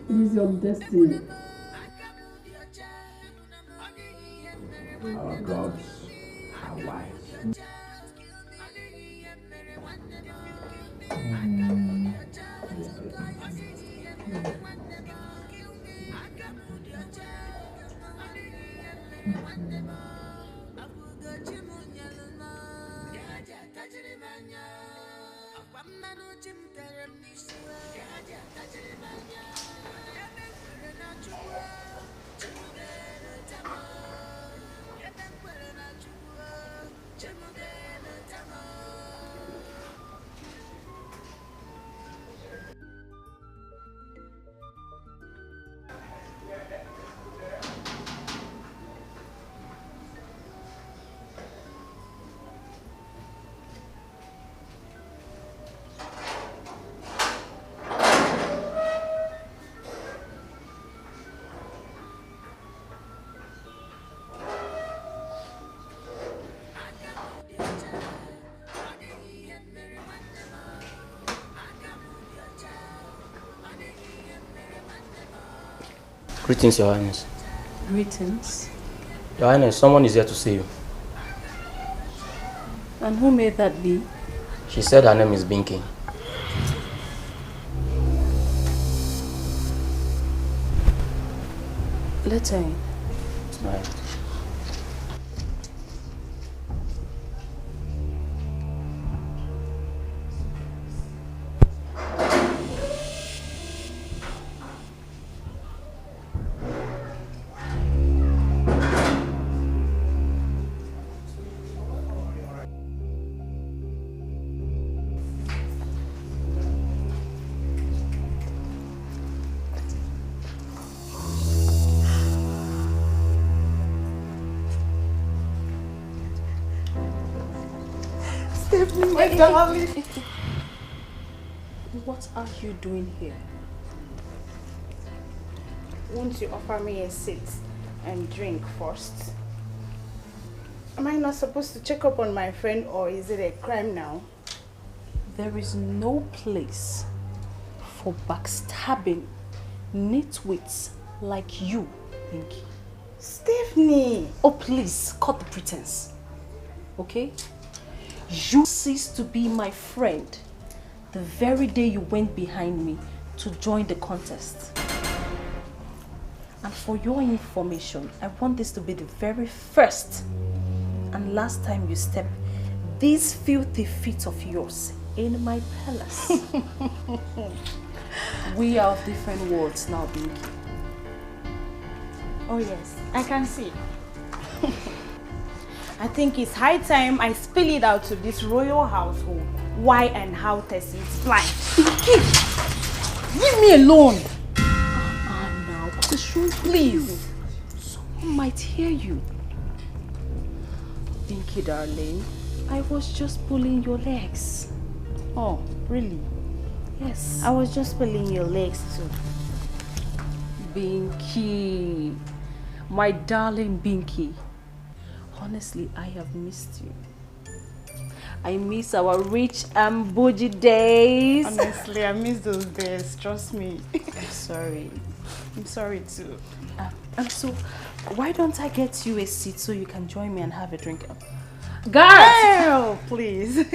[SPEAKER 11] It is your destiny.
[SPEAKER 9] Our gods are wise.
[SPEAKER 13] Greetings, Your Highness.
[SPEAKER 1] Greetings.
[SPEAKER 13] Your Highness, someone is here to see you.
[SPEAKER 1] And who may that be?
[SPEAKER 13] She said her name is Binky.
[SPEAKER 1] Let her in.
[SPEAKER 13] Right.
[SPEAKER 1] My darling. What are you doing here?
[SPEAKER 2] Won't you offer me a seat and drink first? Am I not supposed to check up on my friend, or is it a crime now?
[SPEAKER 1] There is no place for backstabbing nitwits like you, Pinky.
[SPEAKER 2] Stephanie!
[SPEAKER 1] Oh, please, cut the pretense. Okay? You ceased to be my friend the very day you went behind me to join the contest. And for your information, I want this to be the very first and last time you step these filthy feet of yours in my palace. We are of different worlds now, Binky.
[SPEAKER 2] Oh yes, I can see. I think it's high time I spill it out to this royal household. Why and how Tessie is flying. Leave me alone!
[SPEAKER 1] Now, please. Someone might hear you. Pinky, darling, I was just pulling your legs.
[SPEAKER 2] Oh, really?
[SPEAKER 1] Yes.
[SPEAKER 2] I was just pulling your legs too.
[SPEAKER 1] Binky, my darling Binky. Honestly, I have missed you. I miss our rich and bougie days.
[SPEAKER 2] Honestly, I miss those days. Trust me.
[SPEAKER 1] I'm sorry.
[SPEAKER 2] I'm sorry too.
[SPEAKER 1] And so, why don't I get you a seat so you can join me and have a drink? Guards!
[SPEAKER 2] Oh, please.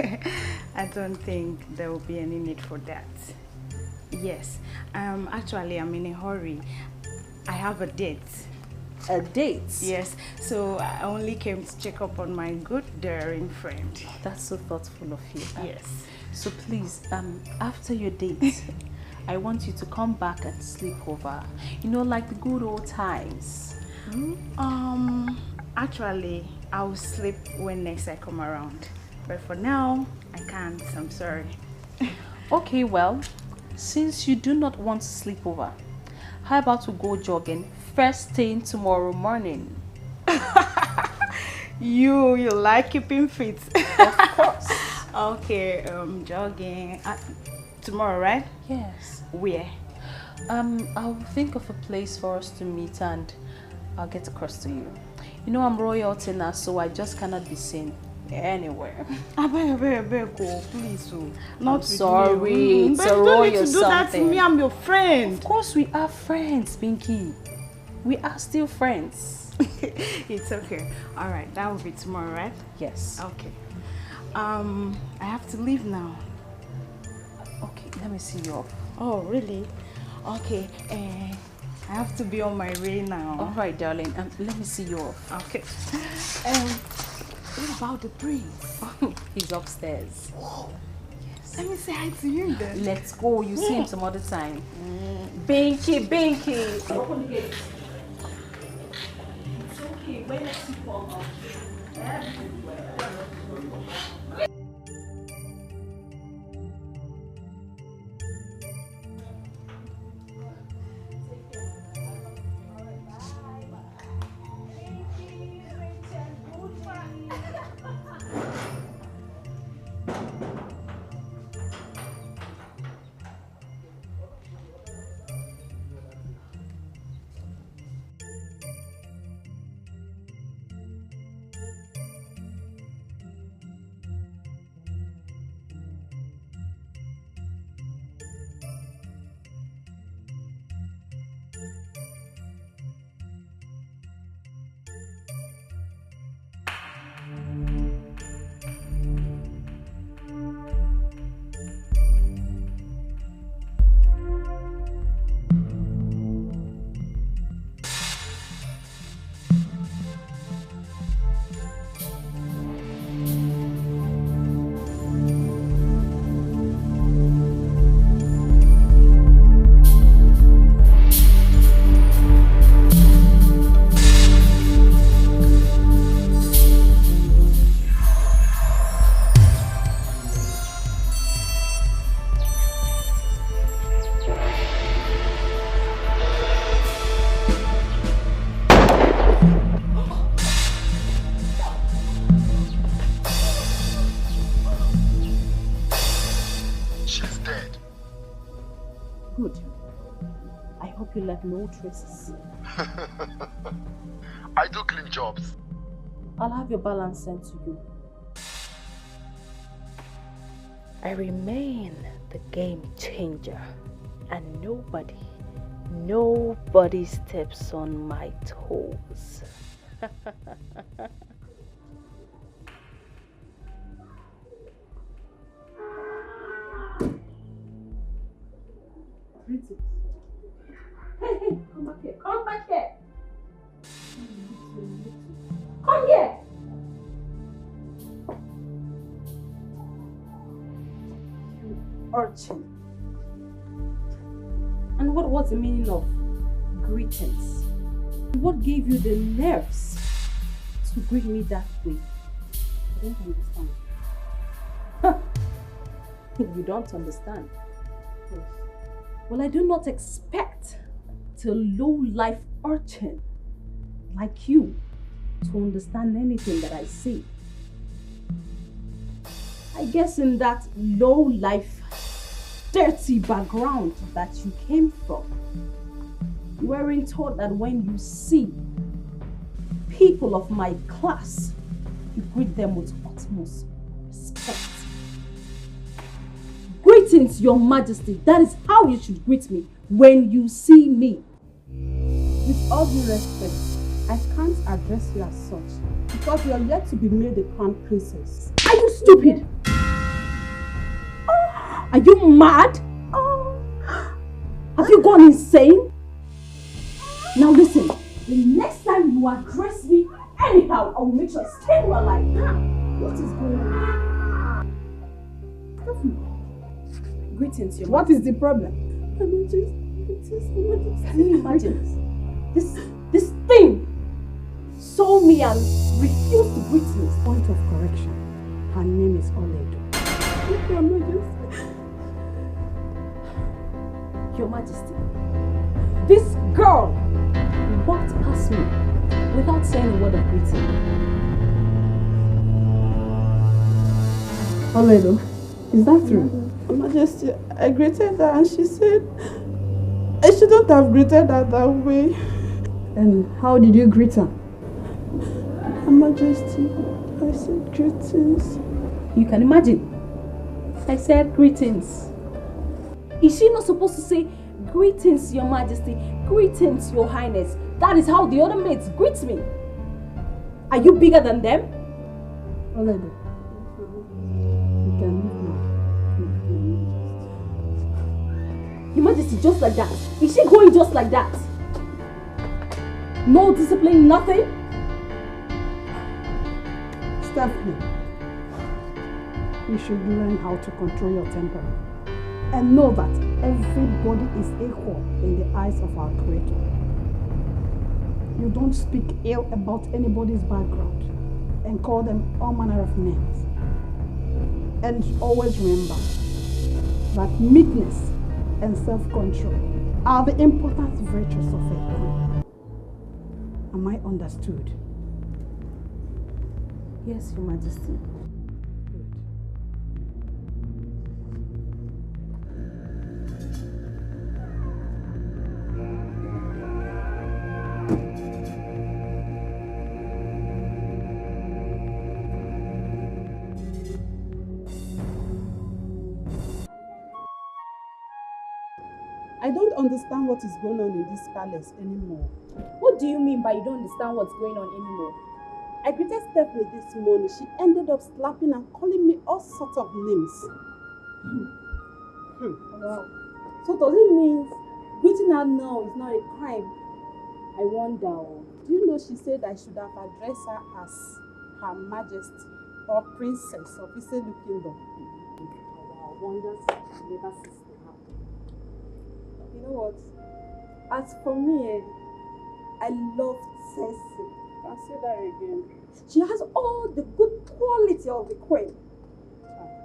[SPEAKER 2] I don't think there will be any need for that. Yes. Actually, I'm in a hurry. I have a date.
[SPEAKER 1] A date?
[SPEAKER 2] Yes. So I only came to check up on my good, daring friend.
[SPEAKER 1] That's so thoughtful of you.
[SPEAKER 2] Yes.
[SPEAKER 1] So please, after your date, I want you to come back and sleep over. You know, like the good old times.
[SPEAKER 2] Actually, I'll sleep when next I come around. But for now, I can't. I'm sorry.
[SPEAKER 1] Okay, well, since you do not want to sleep over, how about we go jogging first thing tomorrow morning?
[SPEAKER 2] You like keeping fit.
[SPEAKER 1] Of course.
[SPEAKER 2] Okay, jogging tomorrow, right?
[SPEAKER 1] Yes.
[SPEAKER 2] Where?
[SPEAKER 1] I'll think of a place for us to meet and I'll get across to you. You know, I'm royalty now, so I just cannot be seen anywhere.
[SPEAKER 2] I beg, please.
[SPEAKER 1] I'm sorry, it's a royal something.
[SPEAKER 2] Do that to me, I'm your friend.
[SPEAKER 1] Of course we are friends, Pinky. We are still friends.
[SPEAKER 2] It's okay. All right, that will be tomorrow, right?
[SPEAKER 1] Yes.
[SPEAKER 2] Okay. I have to leave now.
[SPEAKER 1] Okay, let me see you off.
[SPEAKER 2] Oh, really? Okay. I have to be on my way now.
[SPEAKER 1] All right, darling. Let me see you off.
[SPEAKER 2] Okay. What about the prince?
[SPEAKER 1] He's upstairs.
[SPEAKER 2] Whoa. Yes. Let me say hi to him then.
[SPEAKER 1] Let's go. You see him some other time. Binky. Open the gate. It's okay. When I see Paul, you left no traces.
[SPEAKER 14] I do clean jobs.
[SPEAKER 1] I'll have your balance sent to you.
[SPEAKER 5] I remain the game changer, and nobody steps on my toes.
[SPEAKER 1] Hey, come back here. Come back here. Come here. You urchin. And what was the meaning of greetings? What gave you the nerves to greet me that way? I don't understand. You don't understand? Yes. Well, I do not expect a low-life urchin like you to understand anything that I say. I guess in that low-life, dirty background that you came from, you weren't taught that when you see people of my class, you greet them with utmost respect. Greetings, Your Majesty. That is how you should greet me when you see me.
[SPEAKER 10] With all due respect, I can't address you as such because you are yet to be made a crown princess.
[SPEAKER 1] Are you stupid? Are you mad? Have you gone insane? Now listen, the next time you address me anyhow, I will make sure I stay alive. What is going on? Greetings, Your
[SPEAKER 10] What is the problem?
[SPEAKER 1] Can you imagine? This thing saw me and refused to greet me.
[SPEAKER 10] Point of correction. Her name is Oledo.
[SPEAKER 1] Your Majesty, this girl walked past me without saying a word of greeting.
[SPEAKER 10] Oledo, is that true? Your Majesty, I greeted her and she said I shouldn't have greeted her that way. And how did you greet her? Your Majesty, I said greetings.
[SPEAKER 1] You can imagine. I said greetings. Is she not supposed to say greetings, Your Majesty, greetings, Your Highness? That is how the other maids greet me. Are you bigger than them?
[SPEAKER 10] Oledo, you can leave now.
[SPEAKER 1] Your Majesty, just like that. Is she going just like that? No discipline, nothing?
[SPEAKER 10] Stephanie, you should learn how to control your temper. And know that everybody is equal in the eyes of our Creator. You don't speak ill about anybody's background and call them all manner of names. And always remember that meekness and self-control are the important virtues of a queen. Am I understood?
[SPEAKER 1] Yes, Your Majesty.
[SPEAKER 10] I don't understand what is going on in this palace anymore.
[SPEAKER 2] What do you mean by you don't understand what's going on anymore?
[SPEAKER 10] I greeted Stephanie this morning. She ended up slapping and calling me all sorts of names.
[SPEAKER 2] Wow. So does it mean greeting her now is not a crime? I wonder.
[SPEAKER 10] Do you know she said I should have addressed her as Her Majesty or Princess of Iselu Kingdom?
[SPEAKER 2] Wow, wonders never cease to happen. You know what? As for me, I love Ceci.
[SPEAKER 10] I'll say that again.
[SPEAKER 2] She has all the good quality of the queen.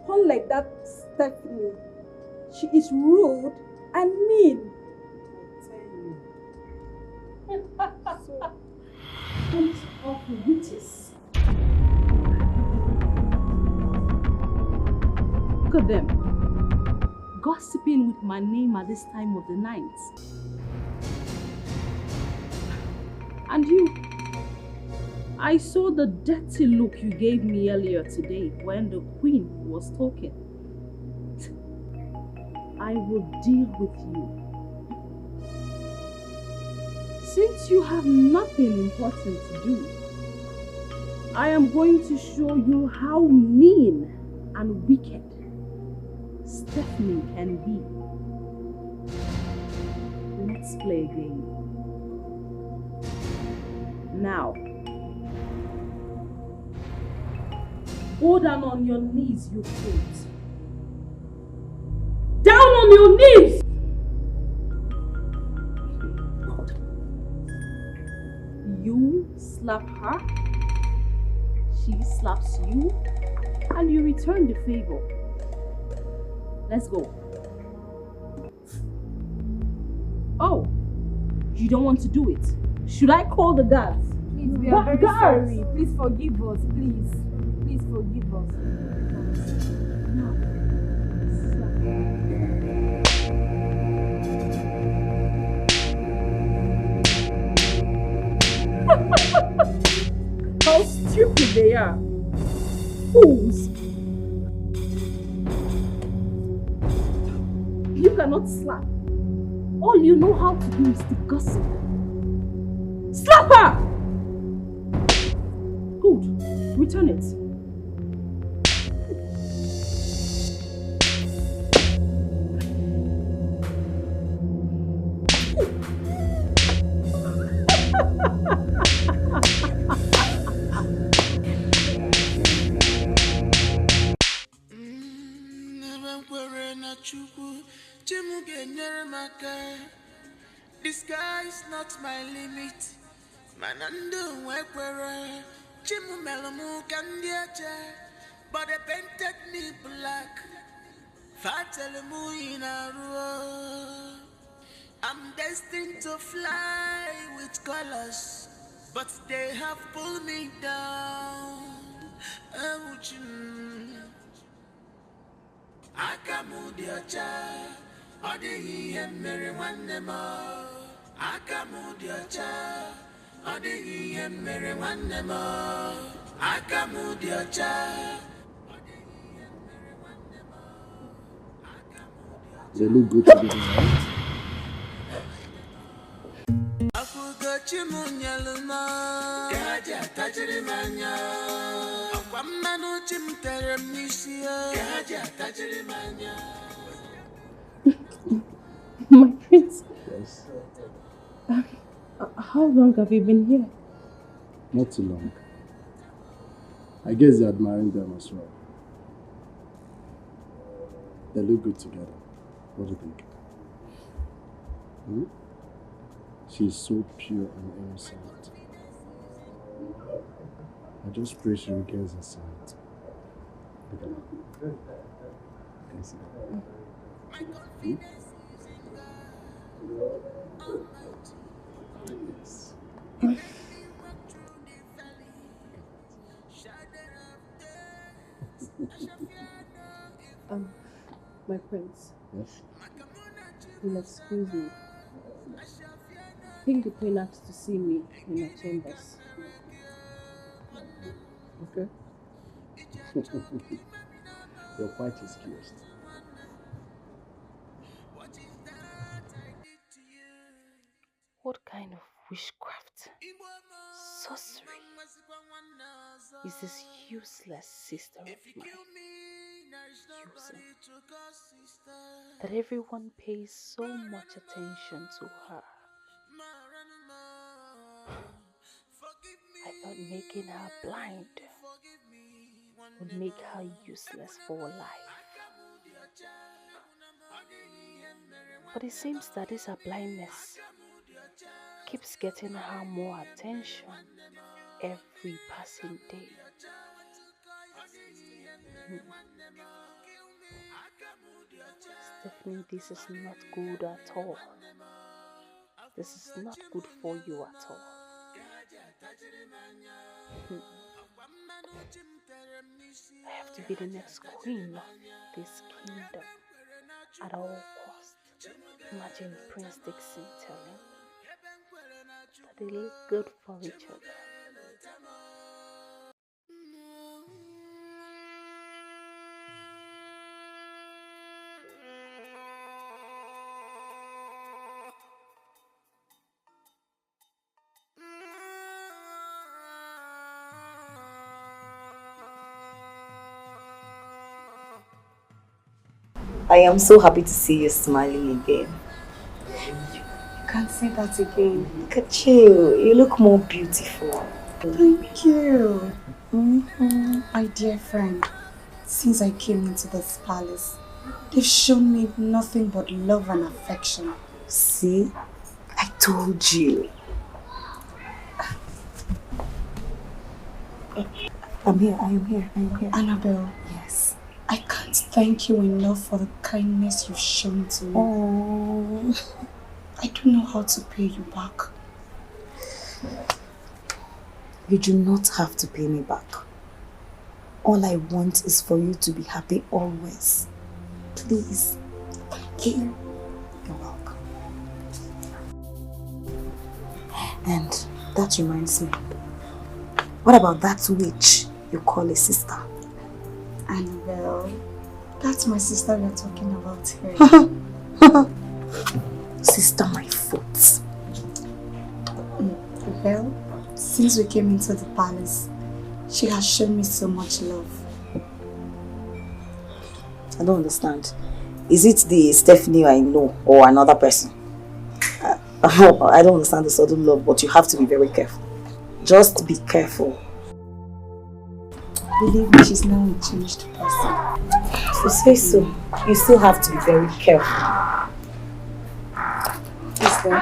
[SPEAKER 2] Unlike that Stephanie, she is rude and mean.
[SPEAKER 10] I tell you.
[SPEAKER 2] So, bunch of witches.
[SPEAKER 1] Look at them, gossiping with my name at this time of the night. And you, I saw the dirty look you gave me earlier today when the queen was talking. I will deal with you. Since you have nothing important to do, I am going to show you how mean and wicked Stephanie can be. Let's play a game. Now, go down on your knees, you fool. Down on your knees! You slap her, she slaps you, and you return the favor. Let's go. Oh, you don't want to do it. Should I call the guards?
[SPEAKER 2] Please, we are very sorry. Please forgive us, please. Please forgive us.
[SPEAKER 1] How stupid they are. Fools. You cannot slap. All you know how to do is to gossip. Slap her! Good. Return it.
[SPEAKER 14] The sky is not my limit. Manando wekwere, chimu melomu kandiacha, but they painted me black. Fatelemu inaruo. I'm destined to fly with colors, but they have pulled me down. Akamudiocha, odi emere wanne mo. Akamudiocha, odi emere wanne mo. Akamudiocha.
[SPEAKER 6] They look good together, right?
[SPEAKER 1] My prince.
[SPEAKER 6] Yes.
[SPEAKER 1] How long have you been here?
[SPEAKER 6] Not too long. I guess you're admiring them as well. They look good together. What do you think? Hmm? She's so pure and innocent. I just pray she regains her sight. Look at her. Can you see that? Hmm? Yes.
[SPEAKER 1] My prince.
[SPEAKER 6] Yes?
[SPEAKER 1] You'll excuse me. I think the queen asked to see me in her chambers.
[SPEAKER 6] Okay. You're quite excused.
[SPEAKER 3] What kind of witchcraft, sorcery is this useless sister of mine using? That everyone pays so much attention to her. I thought making her blind would make her useless for life. But it seems that this her blindness keeps getting her more attention every passing day. Stephanie, this is not good at all. This is not good for you at all. I have to be the next queen of this kingdom at all costs. Imagine Prince Dixon telling that they look good for each other.
[SPEAKER 5] I am so happy to see you smiling again.
[SPEAKER 2] You can't say that again.
[SPEAKER 5] Look at you. You look more beautiful.
[SPEAKER 2] Thank you. My dear friend, since I came into this palace, they've shown me nothing but love and affection.
[SPEAKER 5] See? I told you. I'm here, I am here, I am here.
[SPEAKER 12] Annabelle.
[SPEAKER 5] Yes.
[SPEAKER 12] I can't thank you enough for the kindness you've shown to me.
[SPEAKER 5] Oh.
[SPEAKER 12] I don't know how to pay you back.
[SPEAKER 5] You do not have to pay me back. All I want is for you to be happy always. Please. Thank you. You're welcome. And that reminds me. What about that witch you call a sister?
[SPEAKER 12] Annabelle, that's my sister we're talking about here.
[SPEAKER 5] Sister, my foot.
[SPEAKER 12] Well, since we came into the palace, she has shown me so much love.
[SPEAKER 5] I don't understand. Is it the Stephanie I know or another person? I don't understand the sudden love, but you have to be very careful. Just be careful.
[SPEAKER 12] Believe me, she's now a changed person.
[SPEAKER 5] If you say so, you still have to be very careful.
[SPEAKER 12] Is there?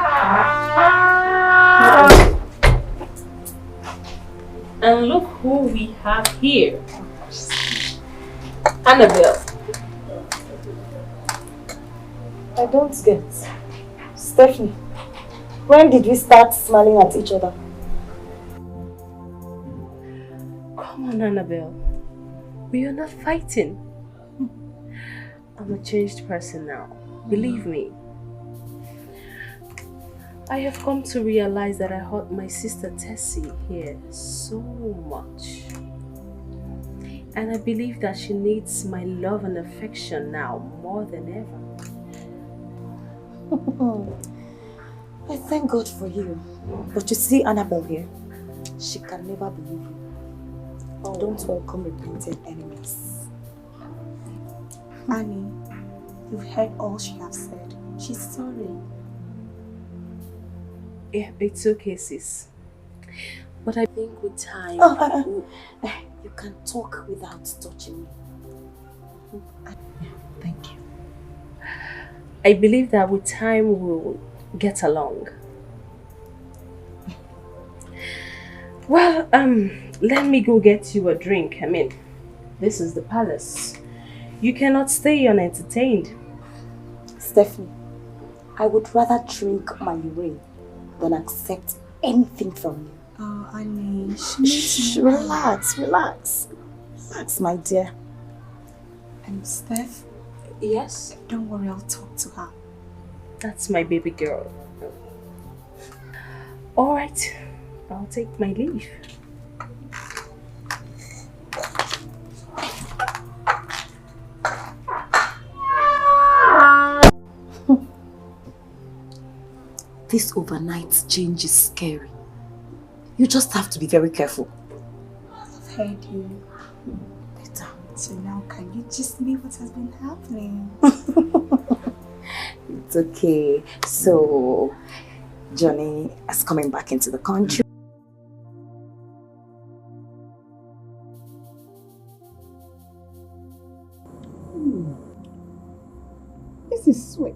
[SPEAKER 3] And look who we have here. Annabelle.
[SPEAKER 5] I don't get. Stephanie, when did we start smiling at each other?
[SPEAKER 3] Come on, Annabelle. We are not fighting. I'm a changed person now. Believe me. I have come to realize that I hurt my sister Tessie here so much. And I believe that she needs my love and affection now more than ever.
[SPEAKER 5] I thank God for you. But you see Annabelle here, she can never believe you. Oh. Don't welcome repentant enemies.
[SPEAKER 12] Annie, you've heard all she has said. She's sorry.
[SPEAKER 3] Yeah, it's okay, sis. But I think with time...
[SPEAKER 5] you can talk without touching me.
[SPEAKER 3] Thank you. I believe that with time we'll get along. Well, let me go get you a drink. I mean, this is the palace. You cannot stay unentertained.
[SPEAKER 5] Stephanie, I would rather drink my urine than accept anything from you.
[SPEAKER 12] Oh, Annie,
[SPEAKER 5] relax, relax. Relax, my dear.
[SPEAKER 12] And Steph?
[SPEAKER 3] Yes?
[SPEAKER 12] Don't worry, I'll talk to her.
[SPEAKER 3] That's my baby girl. Alright, I'll take my leave.
[SPEAKER 5] This overnight change is scary. You just have to be very careful.
[SPEAKER 12] I've heard you.
[SPEAKER 5] Better.
[SPEAKER 12] So now can you just me what has been happening?
[SPEAKER 5] It's okay. So, Johnny is coming back into the country.
[SPEAKER 10] This is sweet.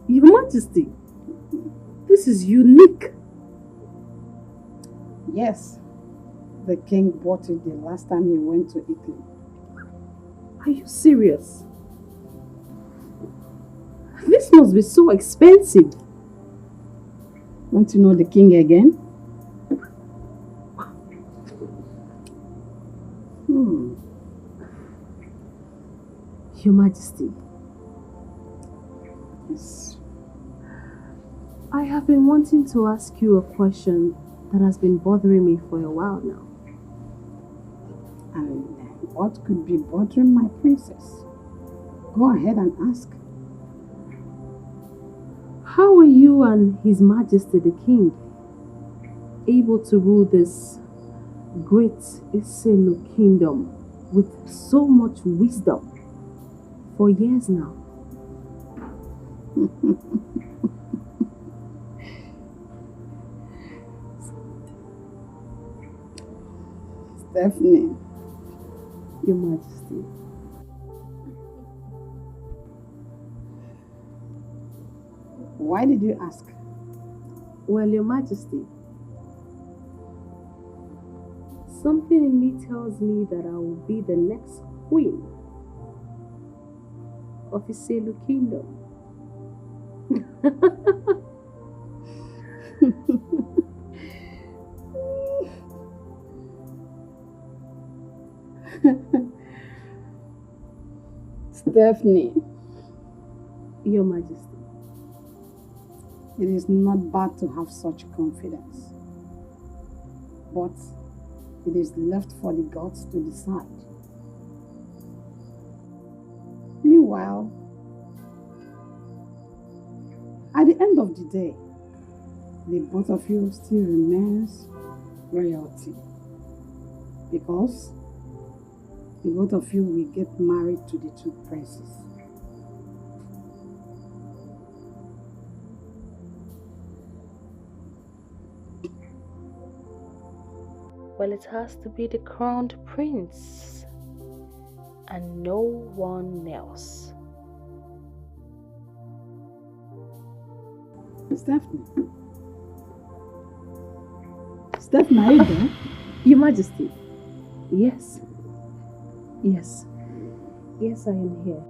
[SPEAKER 3] Your Majesty, this is unique.
[SPEAKER 10] Yes, the king bought it the last time he went to Italy.
[SPEAKER 3] Are you serious? This must be so expensive.
[SPEAKER 10] Want to know the king again?
[SPEAKER 3] Your Majesty.
[SPEAKER 10] Yes.
[SPEAKER 3] I have been wanting to ask you a question that has been bothering me for a while now.
[SPEAKER 10] And what could be bothering my princess? Go ahead and ask.
[SPEAKER 3] How are you and His Majesty the King able to rule this great Iselu kingdom with so much wisdom for years now?
[SPEAKER 10] Stephanie.
[SPEAKER 3] Your Majesty.
[SPEAKER 10] Why did you ask?
[SPEAKER 3] Well, Your Majesty, Something in me tells me that I will be the next queen of Iselu Kingdom.
[SPEAKER 11] Stephanie,
[SPEAKER 3] Your Majesty.
[SPEAKER 11] it is not bad to have such confidence, but it is left for the gods to decide. Meanwhile, at the end of the day, the both of you still remains royalty, because the both of you will get married to the two princes.
[SPEAKER 3] Well, it has to be the crowned prince and no one else.
[SPEAKER 11] Stephanie. Stephanie, are you there?
[SPEAKER 3] Your Majesty. Yes. Yes. Yes, I am here.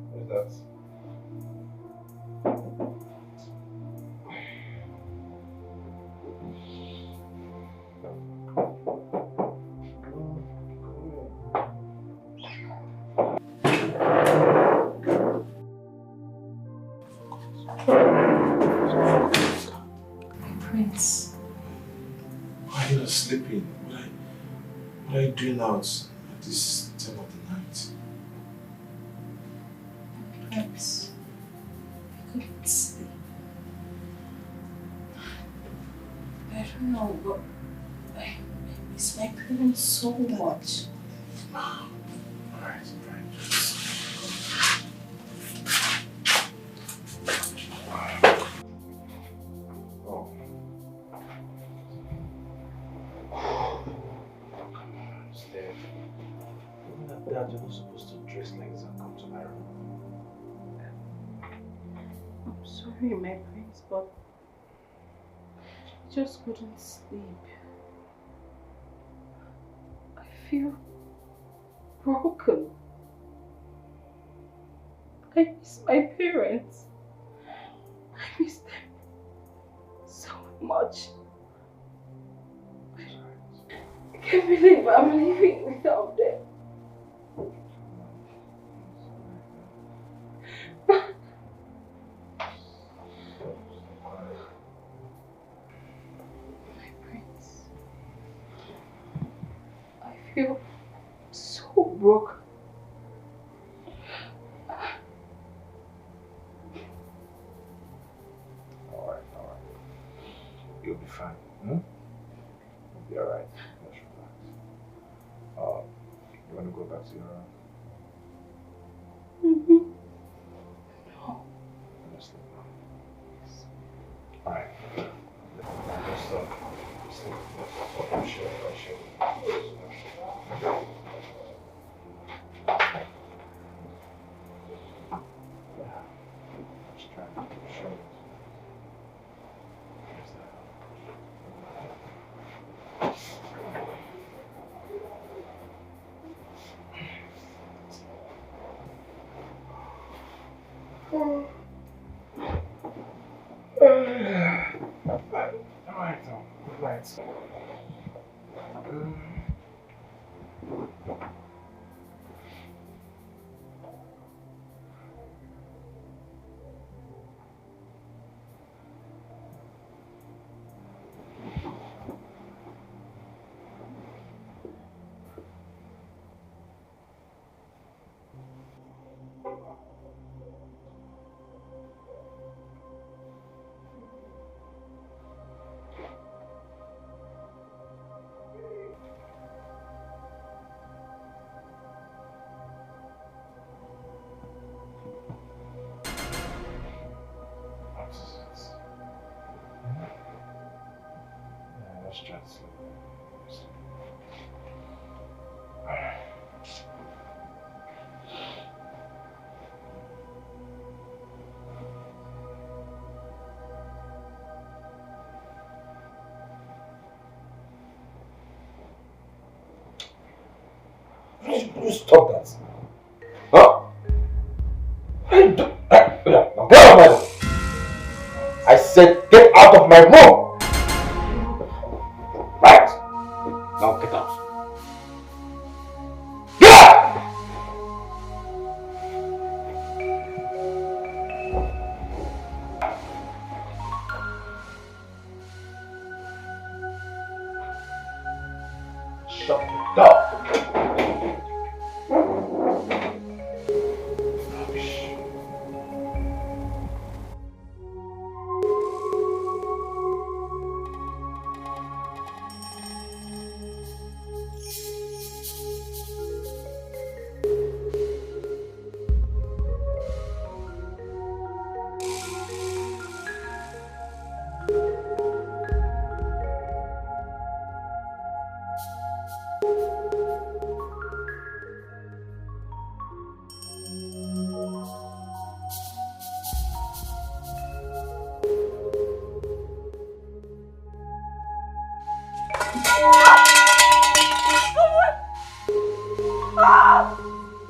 [SPEAKER 8] What is that?
[SPEAKER 1] Prince.
[SPEAKER 8] Why are you not sleeping? What are you doing out at this time of the night?
[SPEAKER 1] Prince. I couldn't sleep. I don't know, but I miss my parents so much.
[SPEAKER 8] Alright. Oh. Steph. Even at that, you're not supposed to dress like this and come to my room.
[SPEAKER 1] I'm sorry, my prince, but I just couldn't sleep. I feel broken. I miss my parents. I miss them so much. I can't believe I'm leaving without them. My prince, I feel so broken.
[SPEAKER 8] Alright. You'll be fine. You'll be alright. Just relax. You want to go back to your room?
[SPEAKER 1] No.
[SPEAKER 8] Just sleep now. Alright. Just sleep. I'm sure. Just trying to show you. Alright.
[SPEAKER 7] try to sleep.
[SPEAKER 9] You stop that. Huh? Now get out of my room. I said get out of my room. Right? Now get out. Get out! Shut the door.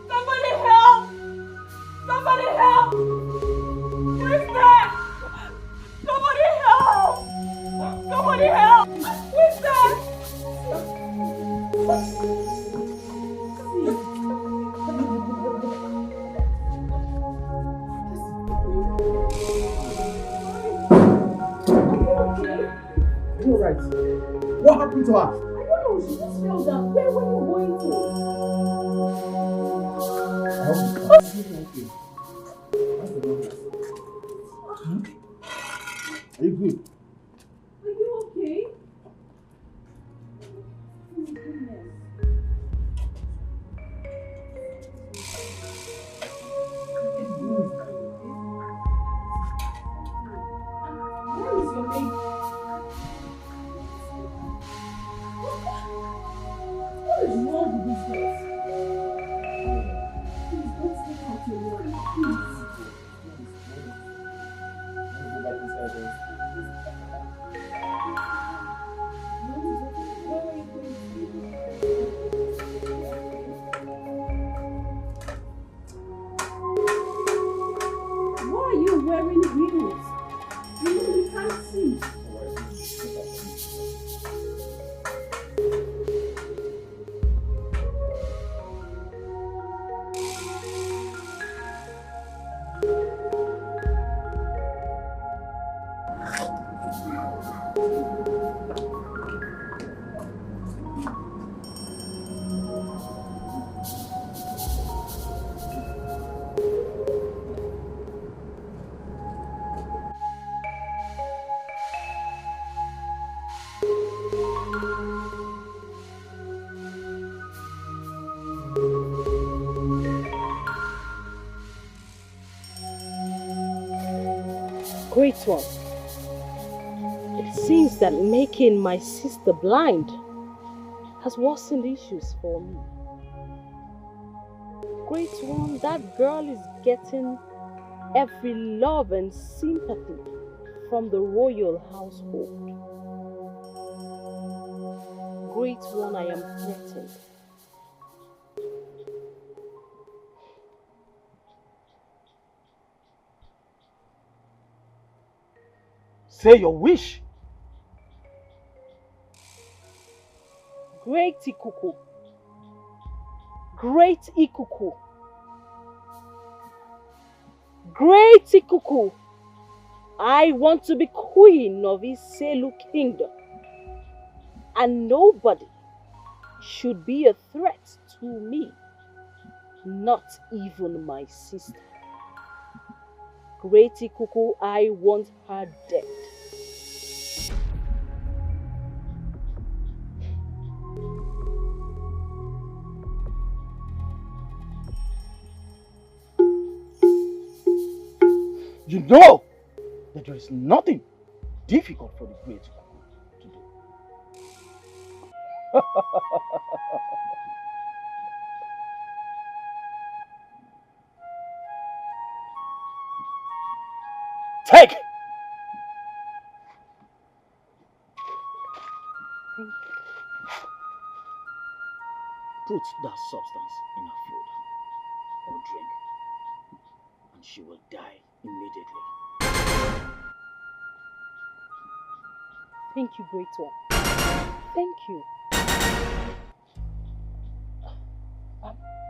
[SPEAKER 2] Somebody help! Somebody help! Who is that? Somebody help! Somebody help! Who is that?
[SPEAKER 7] You're right. What happened to her?
[SPEAKER 2] I don't know, she just fell down. Where were you going to?
[SPEAKER 7] Are you good?
[SPEAKER 2] Are you okay? Oh my goodness. Where is your baby? What is wrong with this girl? Please don't step out your word. Please. Why are you wearing heels? You can't see.
[SPEAKER 3] Great one. It seems that making my sister blind has worsened issues for me. Great one, that girl is getting every love and sympathy from the royal household. Great one, I am threatened.
[SPEAKER 4] Say your wish.
[SPEAKER 3] Great Ikuku. Great Ikuku. Great Ikuku. I want to be queen of Iselu Kingdom. And nobody should be a threat to me. Not even my sister. Great Ikuku, I want her dead.
[SPEAKER 4] You know that there is nothing difficult for the great to do. Take! Put that substance in her food or drink, and she will die immediately.
[SPEAKER 3] Thank you, Great One. Thank you.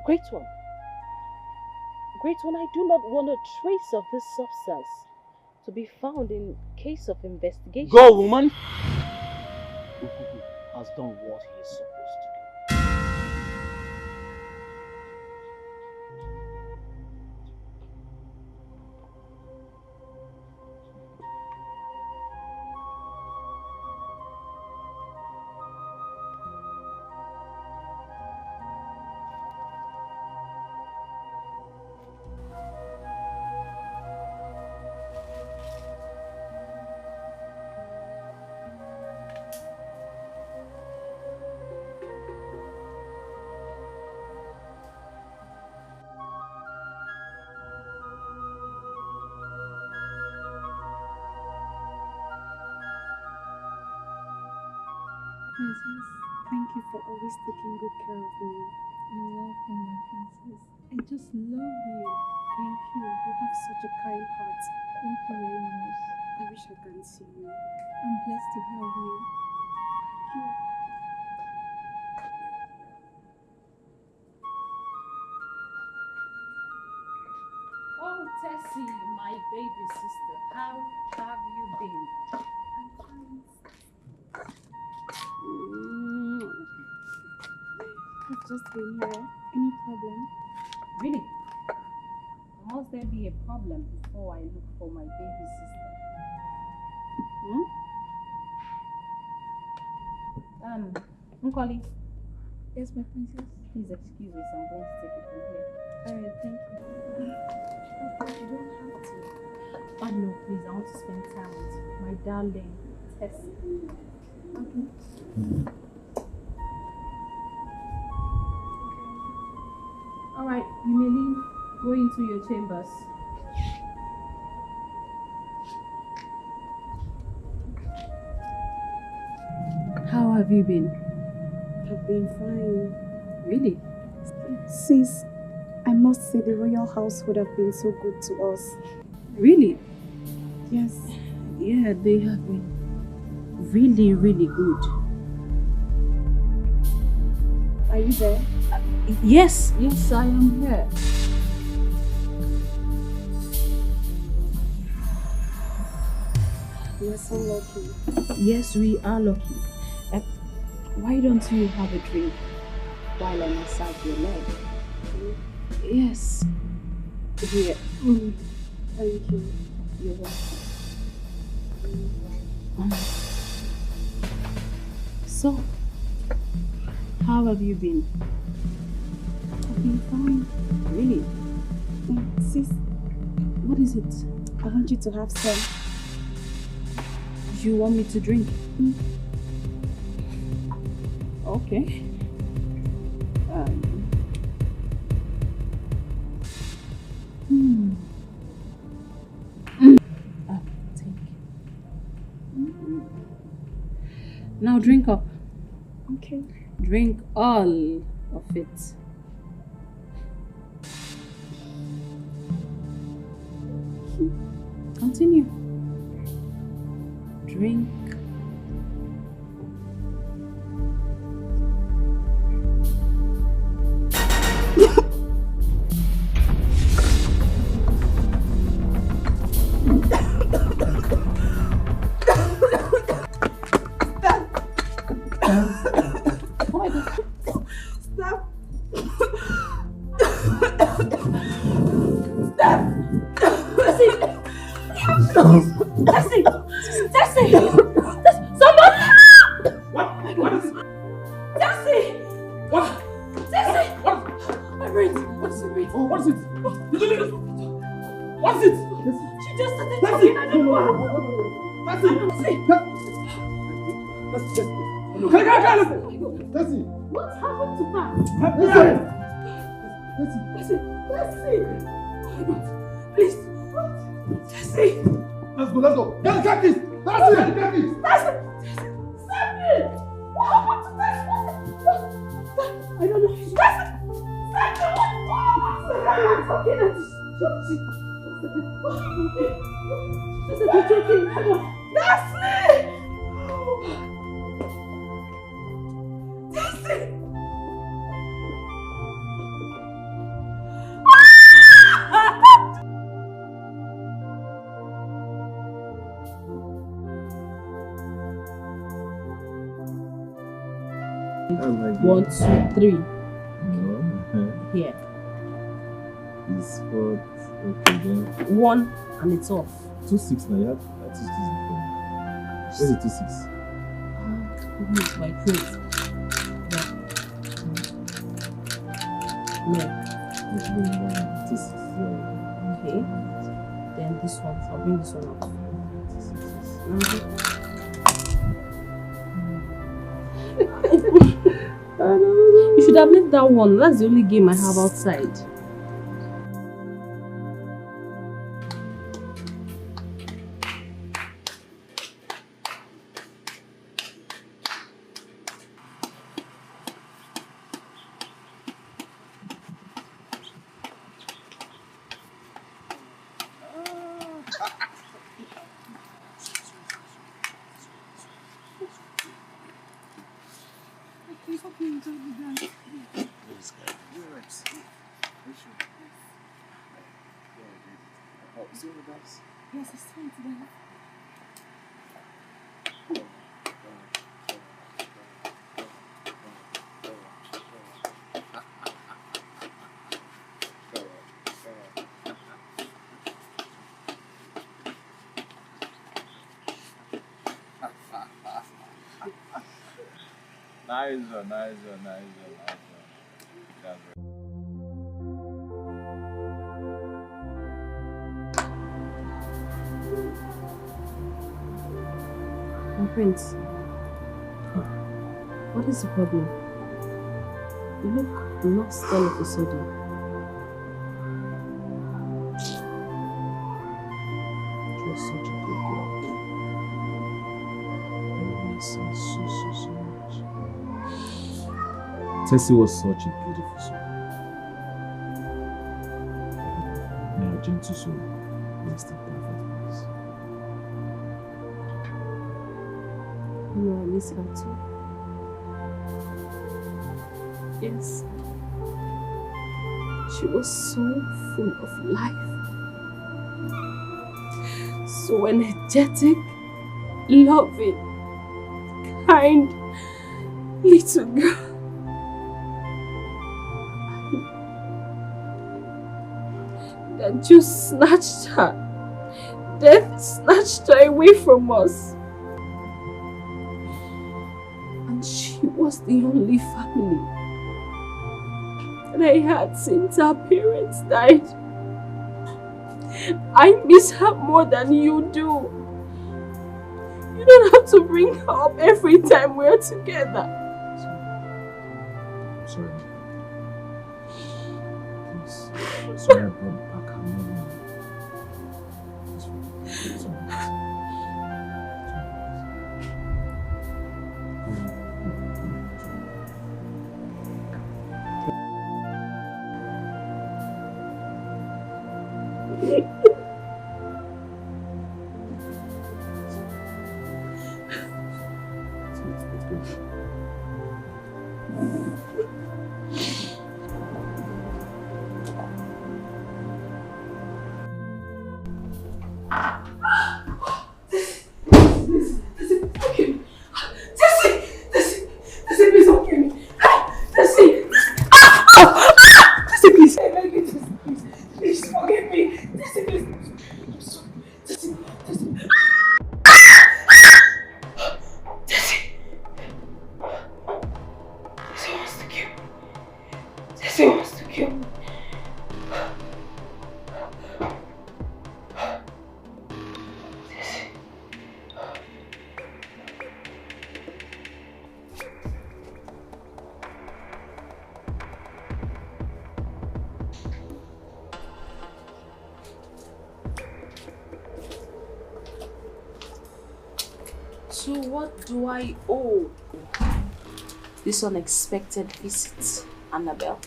[SPEAKER 3] Great One. Great One, I do not want a trace of this substance to be found in case of investigation.
[SPEAKER 4] Go, woman! Ukuku has done what he is supposed to do.
[SPEAKER 15] Princess, thank you for always taking good care of me. You're welcome, my princess. I just love you. Thank you. You have such a kind heart. Thank you very much. I wish I can see you. I'm blessed to have you. Thank you.
[SPEAKER 3] Oh, Tessie, my baby sister, how have you been?
[SPEAKER 15] I'm fine. I've just been here. Any problem?
[SPEAKER 3] Really? Must there be a problem before I look for my baby sister? Nkoli.
[SPEAKER 15] Yes, my princess.
[SPEAKER 3] Please excuse me, so I'm going to take it from here.
[SPEAKER 15] Alright, thank you. Okay, you don't have to.
[SPEAKER 3] Oh no, please, I want to spend time with my darling Tessie.
[SPEAKER 15] Okay.
[SPEAKER 3] Alright, you may leave. Go into your chambers. How have you been?
[SPEAKER 15] I've been fine.
[SPEAKER 3] Really?
[SPEAKER 15] Sis, I must say the royal household have been so good to us.
[SPEAKER 3] Really?
[SPEAKER 15] Yes.
[SPEAKER 3] Yeah, they have been really, really good.
[SPEAKER 15] Are you there?
[SPEAKER 3] Yes, I am here.
[SPEAKER 15] We're so lucky.
[SPEAKER 3] Yes, we are lucky. Why don't you have a drink while I massage your leg? Yes. Here.
[SPEAKER 15] Thank you.
[SPEAKER 3] You're welcome. So, how have you been?
[SPEAKER 15] I've been fine.
[SPEAKER 3] Really?
[SPEAKER 15] Sis,
[SPEAKER 3] what is it?
[SPEAKER 15] I want you to have some.
[SPEAKER 3] You want me to drink? Okay. Take. Now drink up.
[SPEAKER 15] Okay.
[SPEAKER 3] Drink all of it. Continue. Drink.
[SPEAKER 7] Tessie!
[SPEAKER 2] What happened to her?
[SPEAKER 7] Tessie!
[SPEAKER 2] Tessie! Please! Tessie!
[SPEAKER 7] Let's go! Get this! Tessie! Get this!
[SPEAKER 2] Tessie! Stop it! What happened to Tessie? What? I don't know. Tessie! Stop it!
[SPEAKER 3] One, two, three.
[SPEAKER 8] No.
[SPEAKER 3] Here.
[SPEAKER 8] It's what? Okay then.
[SPEAKER 3] One and it's off.
[SPEAKER 8] 2-6 now. You have 2-6. Where's the 2-6?
[SPEAKER 3] Goodness, my throat. No.
[SPEAKER 8] 2-6.
[SPEAKER 3] Okay. Then this one. I'll bring this one up. You should have left that one. That's the only game I have outside.
[SPEAKER 15] Yes, it's time to go.
[SPEAKER 8] Nice one. That's
[SPEAKER 3] My prince, what is the problem? You look lost all of a sudden.
[SPEAKER 8] You are such a good girl. I love my son so much. Tessie was such a beautiful soul. May her gentle soul rest in perfect peace.
[SPEAKER 3] You know, I miss her too. Yes. She was so full of life. So energetic, loving, kind, little girl. That just snatched her. Death snatched her away from us. And she was the only family that I had since our parents died. I miss her more than you do. You don't have to bring her up every time we're together.
[SPEAKER 8] I'm sorry. Please. Sorry I brought back her memory. It's all right.
[SPEAKER 1] So what do I owe this unexpected visit, Annabelle?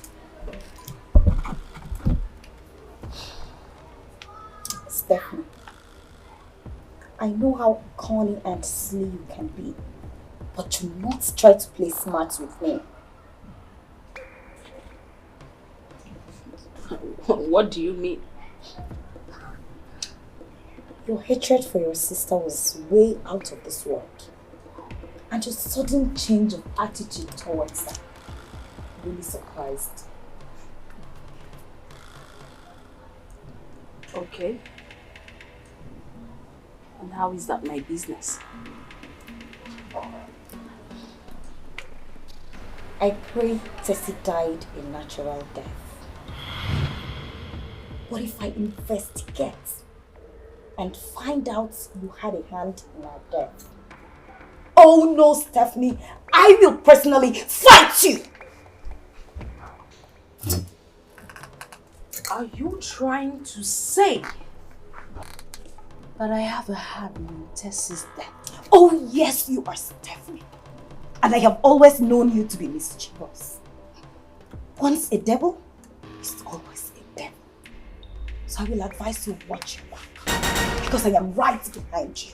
[SPEAKER 5] Stephanie, I know how corny and silly you can be, but do not try to play smart with me.
[SPEAKER 1] What do you mean?
[SPEAKER 5] Your hatred for your sister was way out of this world. And your sudden change of attitude towards her really surprised.
[SPEAKER 1] Okay. And how is that my business?
[SPEAKER 5] I pray Tessie died a natural death. What if I investigate and find out you had a hand in her death? Oh no, Stephanie, I will personally fight you!
[SPEAKER 1] Are you trying to say that I have a hand in Tessie's death?
[SPEAKER 5] Oh yes, you are, Stephanie. And I have always known you to be mischievous. Once a devil, it's always a devil. So I will advise you watch your back, because I am right behind you.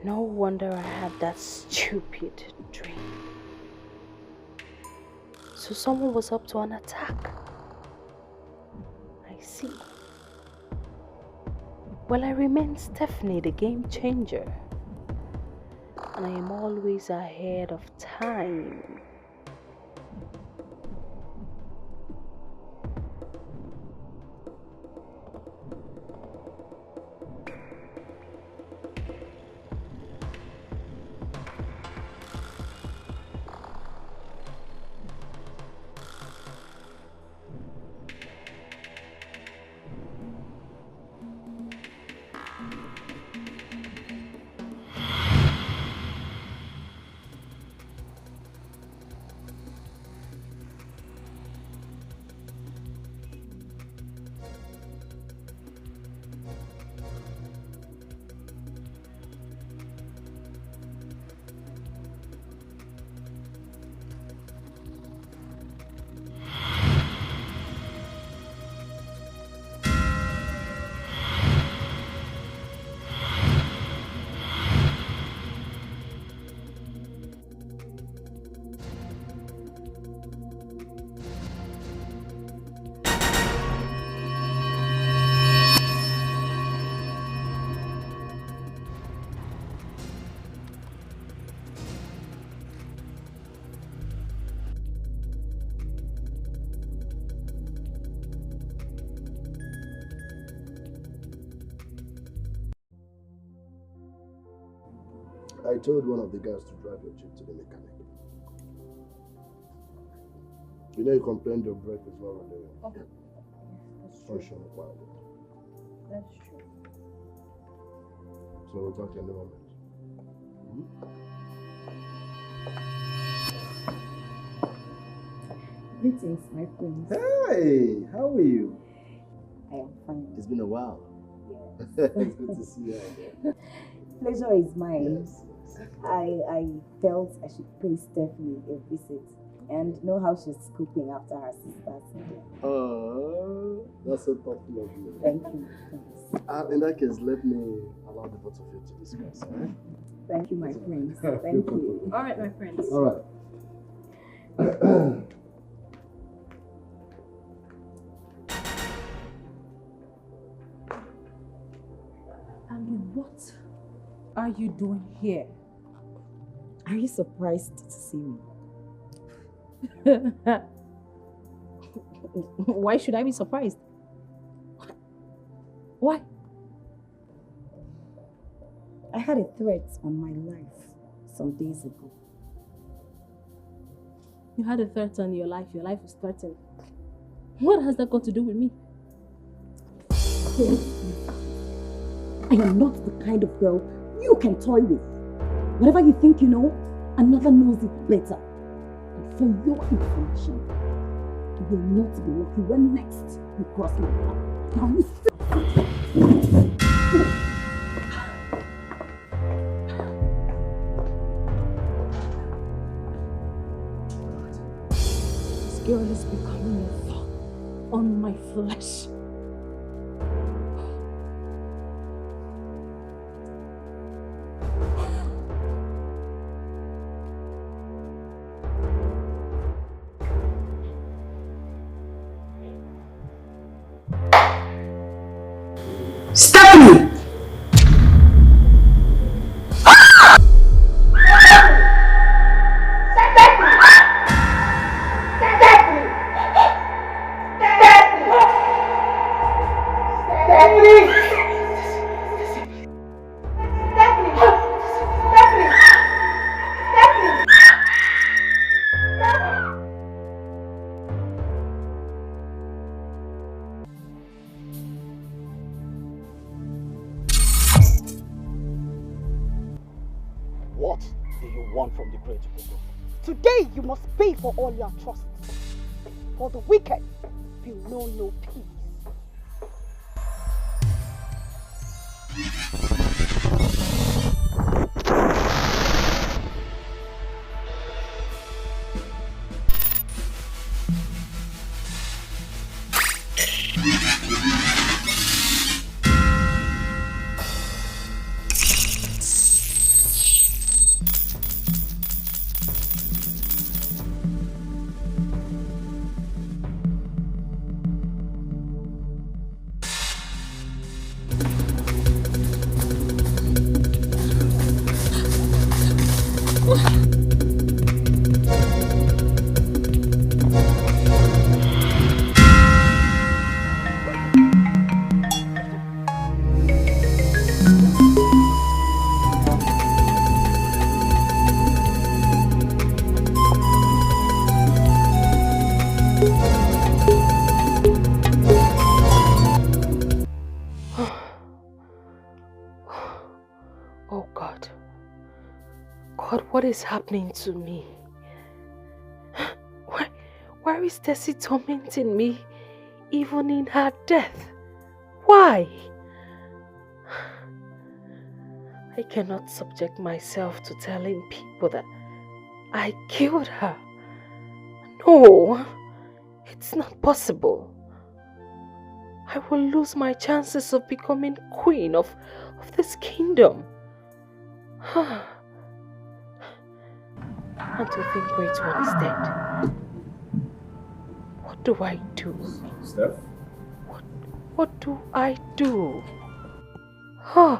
[SPEAKER 3] No wonder I had that stupid dream. So someone was up to an attack. I see. Well, I remain Stephanie, the game changer. And I am always ahead of time.
[SPEAKER 6] I told one of the guys to drive your jeep to the mechanic. You know you complained your brake is not running.
[SPEAKER 5] Okay.
[SPEAKER 6] Function required.
[SPEAKER 5] That's true.
[SPEAKER 6] So we'll talk in a moment.
[SPEAKER 5] Greetings, my friends.
[SPEAKER 6] Hey, how are you?
[SPEAKER 5] I am fine.
[SPEAKER 6] It's been a while.
[SPEAKER 5] Yes.
[SPEAKER 6] It's good to see you again.
[SPEAKER 5] Pleasure is mine.
[SPEAKER 6] Yes.
[SPEAKER 5] I felt I should pay Stephanie a visit and know how she's coping after her sister's death.
[SPEAKER 6] Oh, that's so thoughtful of you.
[SPEAKER 5] Thank you.
[SPEAKER 6] In that case, let me allow the both of you to discuss. All right?
[SPEAKER 5] Thank you, my friends. Thank you.
[SPEAKER 15] All right, my friends.
[SPEAKER 6] All right.
[SPEAKER 15] And what are you doing here?
[SPEAKER 5] Are you surprised to see me?
[SPEAKER 15] Why should I be surprised? Why?
[SPEAKER 5] I had a threat on my life some days ago.
[SPEAKER 15] You had a threat on your life is threatened. What has that got to do with me?
[SPEAKER 5] I am not the kind of girl you can toy with. Whatever you think you know,
[SPEAKER 10] Another knows it better. But for your information, you will not be lucky when next you cross my path. Now listen. This girl is becoming a thorn on my flesh.
[SPEAKER 2] Stephanie!
[SPEAKER 4] What do you want from the great people?
[SPEAKER 2] Today you must pay for all your atrocities. For the wicked will know no peace.
[SPEAKER 3] Oh God. God, what is happening to me? Why is Tessie tormenting me even in her death? Why? I cannot subject myself to telling people that I killed her. No, it's not possible. I will lose my chances of becoming queen of this kingdom. And to think Great One is dead. What do I do?
[SPEAKER 8] Steph?
[SPEAKER 3] What do I do? Huh?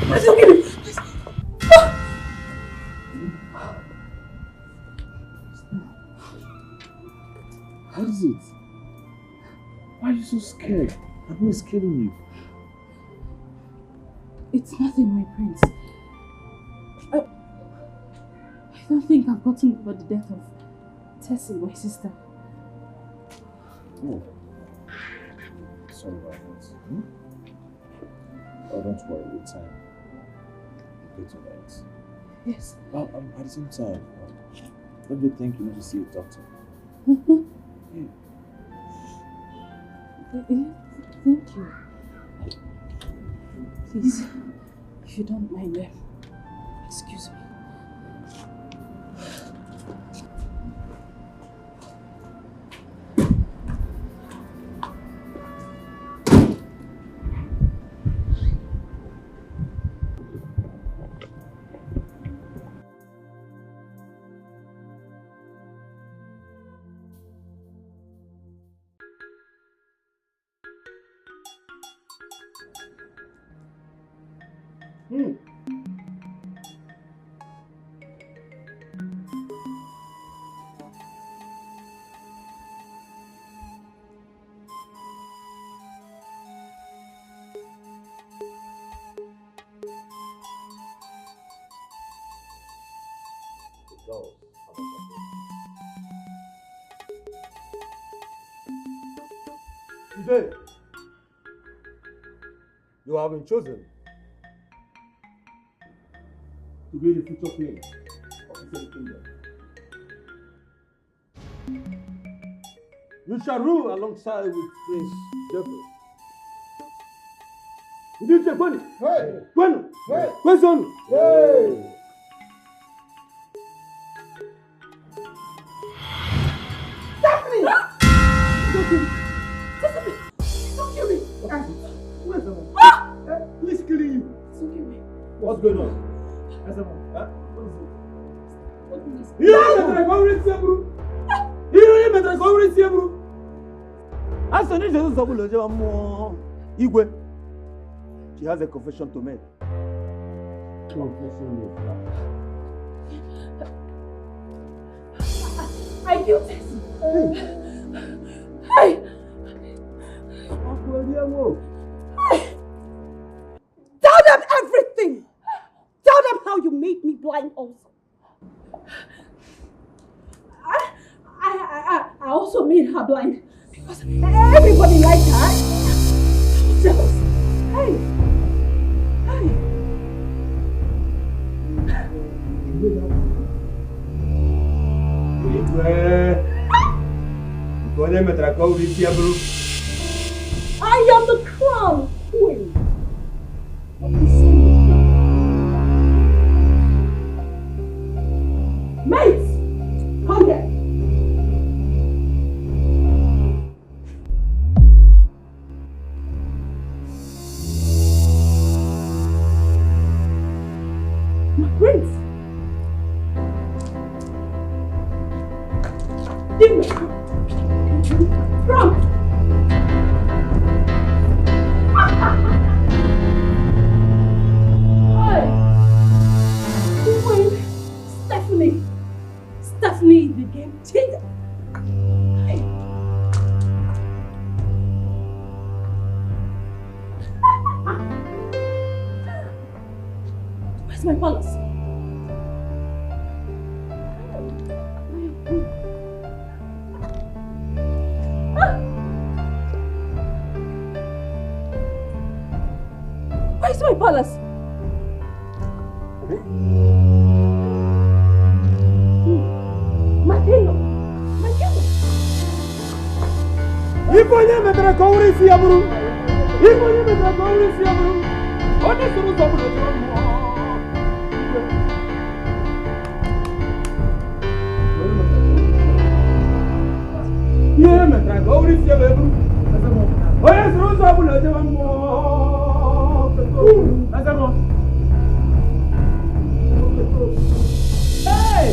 [SPEAKER 8] What is it? Why are you so scared? And who is killing you?
[SPEAKER 10] It's nothing, my prince. I don't think I've gotten over the death of Tessie, my sister.
[SPEAKER 8] Oh. Sorry about that. Oh, don't worry, with time. You'll get over it.
[SPEAKER 10] Yes.
[SPEAKER 8] At the same time, don't you think you need to see a doctor? Yeah.
[SPEAKER 10] Thank you. Please, if you don't mind, excuse me.
[SPEAKER 7] Today, you have been chosen to be the future queen of the same kingdom. You shall rule alongside with Prince Jeffrey. You did say Gwenu? Hey! Gwenu! Hey! Where's on? Hey! Stephanie! Don't kill me! Where's the one? Who is killing you? Don't kill me. What's going on? What is it? What is it? You don't let her go with you, bro. You don't let her go with you, bro. As soon as you do Igwe, she has a confession to make.
[SPEAKER 2] I killed this. Hey! Tell them everything! Tell them how you made me blind also. I also made her blind because everybody liked her. I was jealous. Hey! I am the crown queen of the city. Mates, come here. My prince. Give me from. Queen Stephanie. Stephanie the game changer. Hey. Where's my palace? Where's my palace? My kingdom. My kingdom.
[SPEAKER 7] Ifonye metra kauri siaburu. Ifonye metra kauri siaburu. Oni suru saburu jamu. Ye metra kauri siaburu. Oni suru saburu jamu. Azamo. Hey!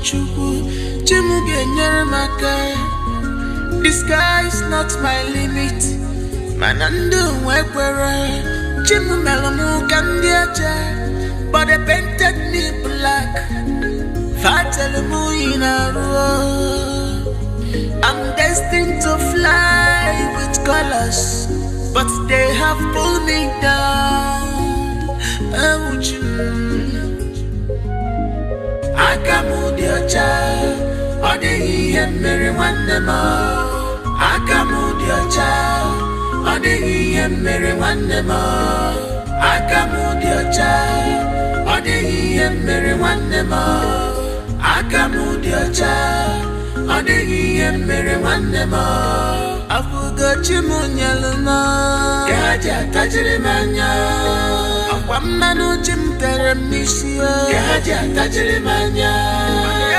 [SPEAKER 14] chuku chimuge nyerimaka. The sky is not my limit. Manandu wekwere chimu melomu kandiaja, but they painted me black. Fatelu inaruo. I'm destined to fly with colors, but they have pulled me down. Akamudiocha, Odi and Mary Wandema. Akamudiocha, Odi and Mary Wandema. Akamudiocha, Odi and Mary Wandema. Akamudiocha, Odi and Mary Wandema. Afugachimunyaluna, Gaja Tajirimanya. Wamanu chimtere misio Gaja tajirimanya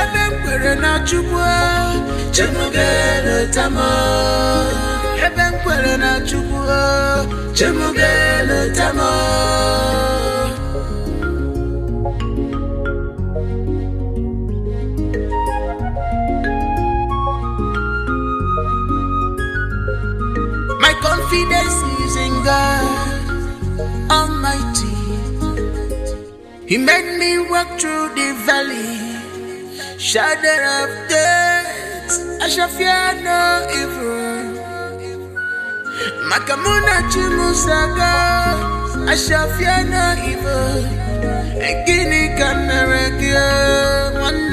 [SPEAKER 14] Ebe mkwere na chukwa Chimugelo tamo Ebe mkwere na chukwa Chimugelo tamo. My confidence is in God Almighty. He made me walk through the valley, shadow of death. I shall fear no evil. Makamuna chimusaga, I shall fear no evil. Egini kamerekia, one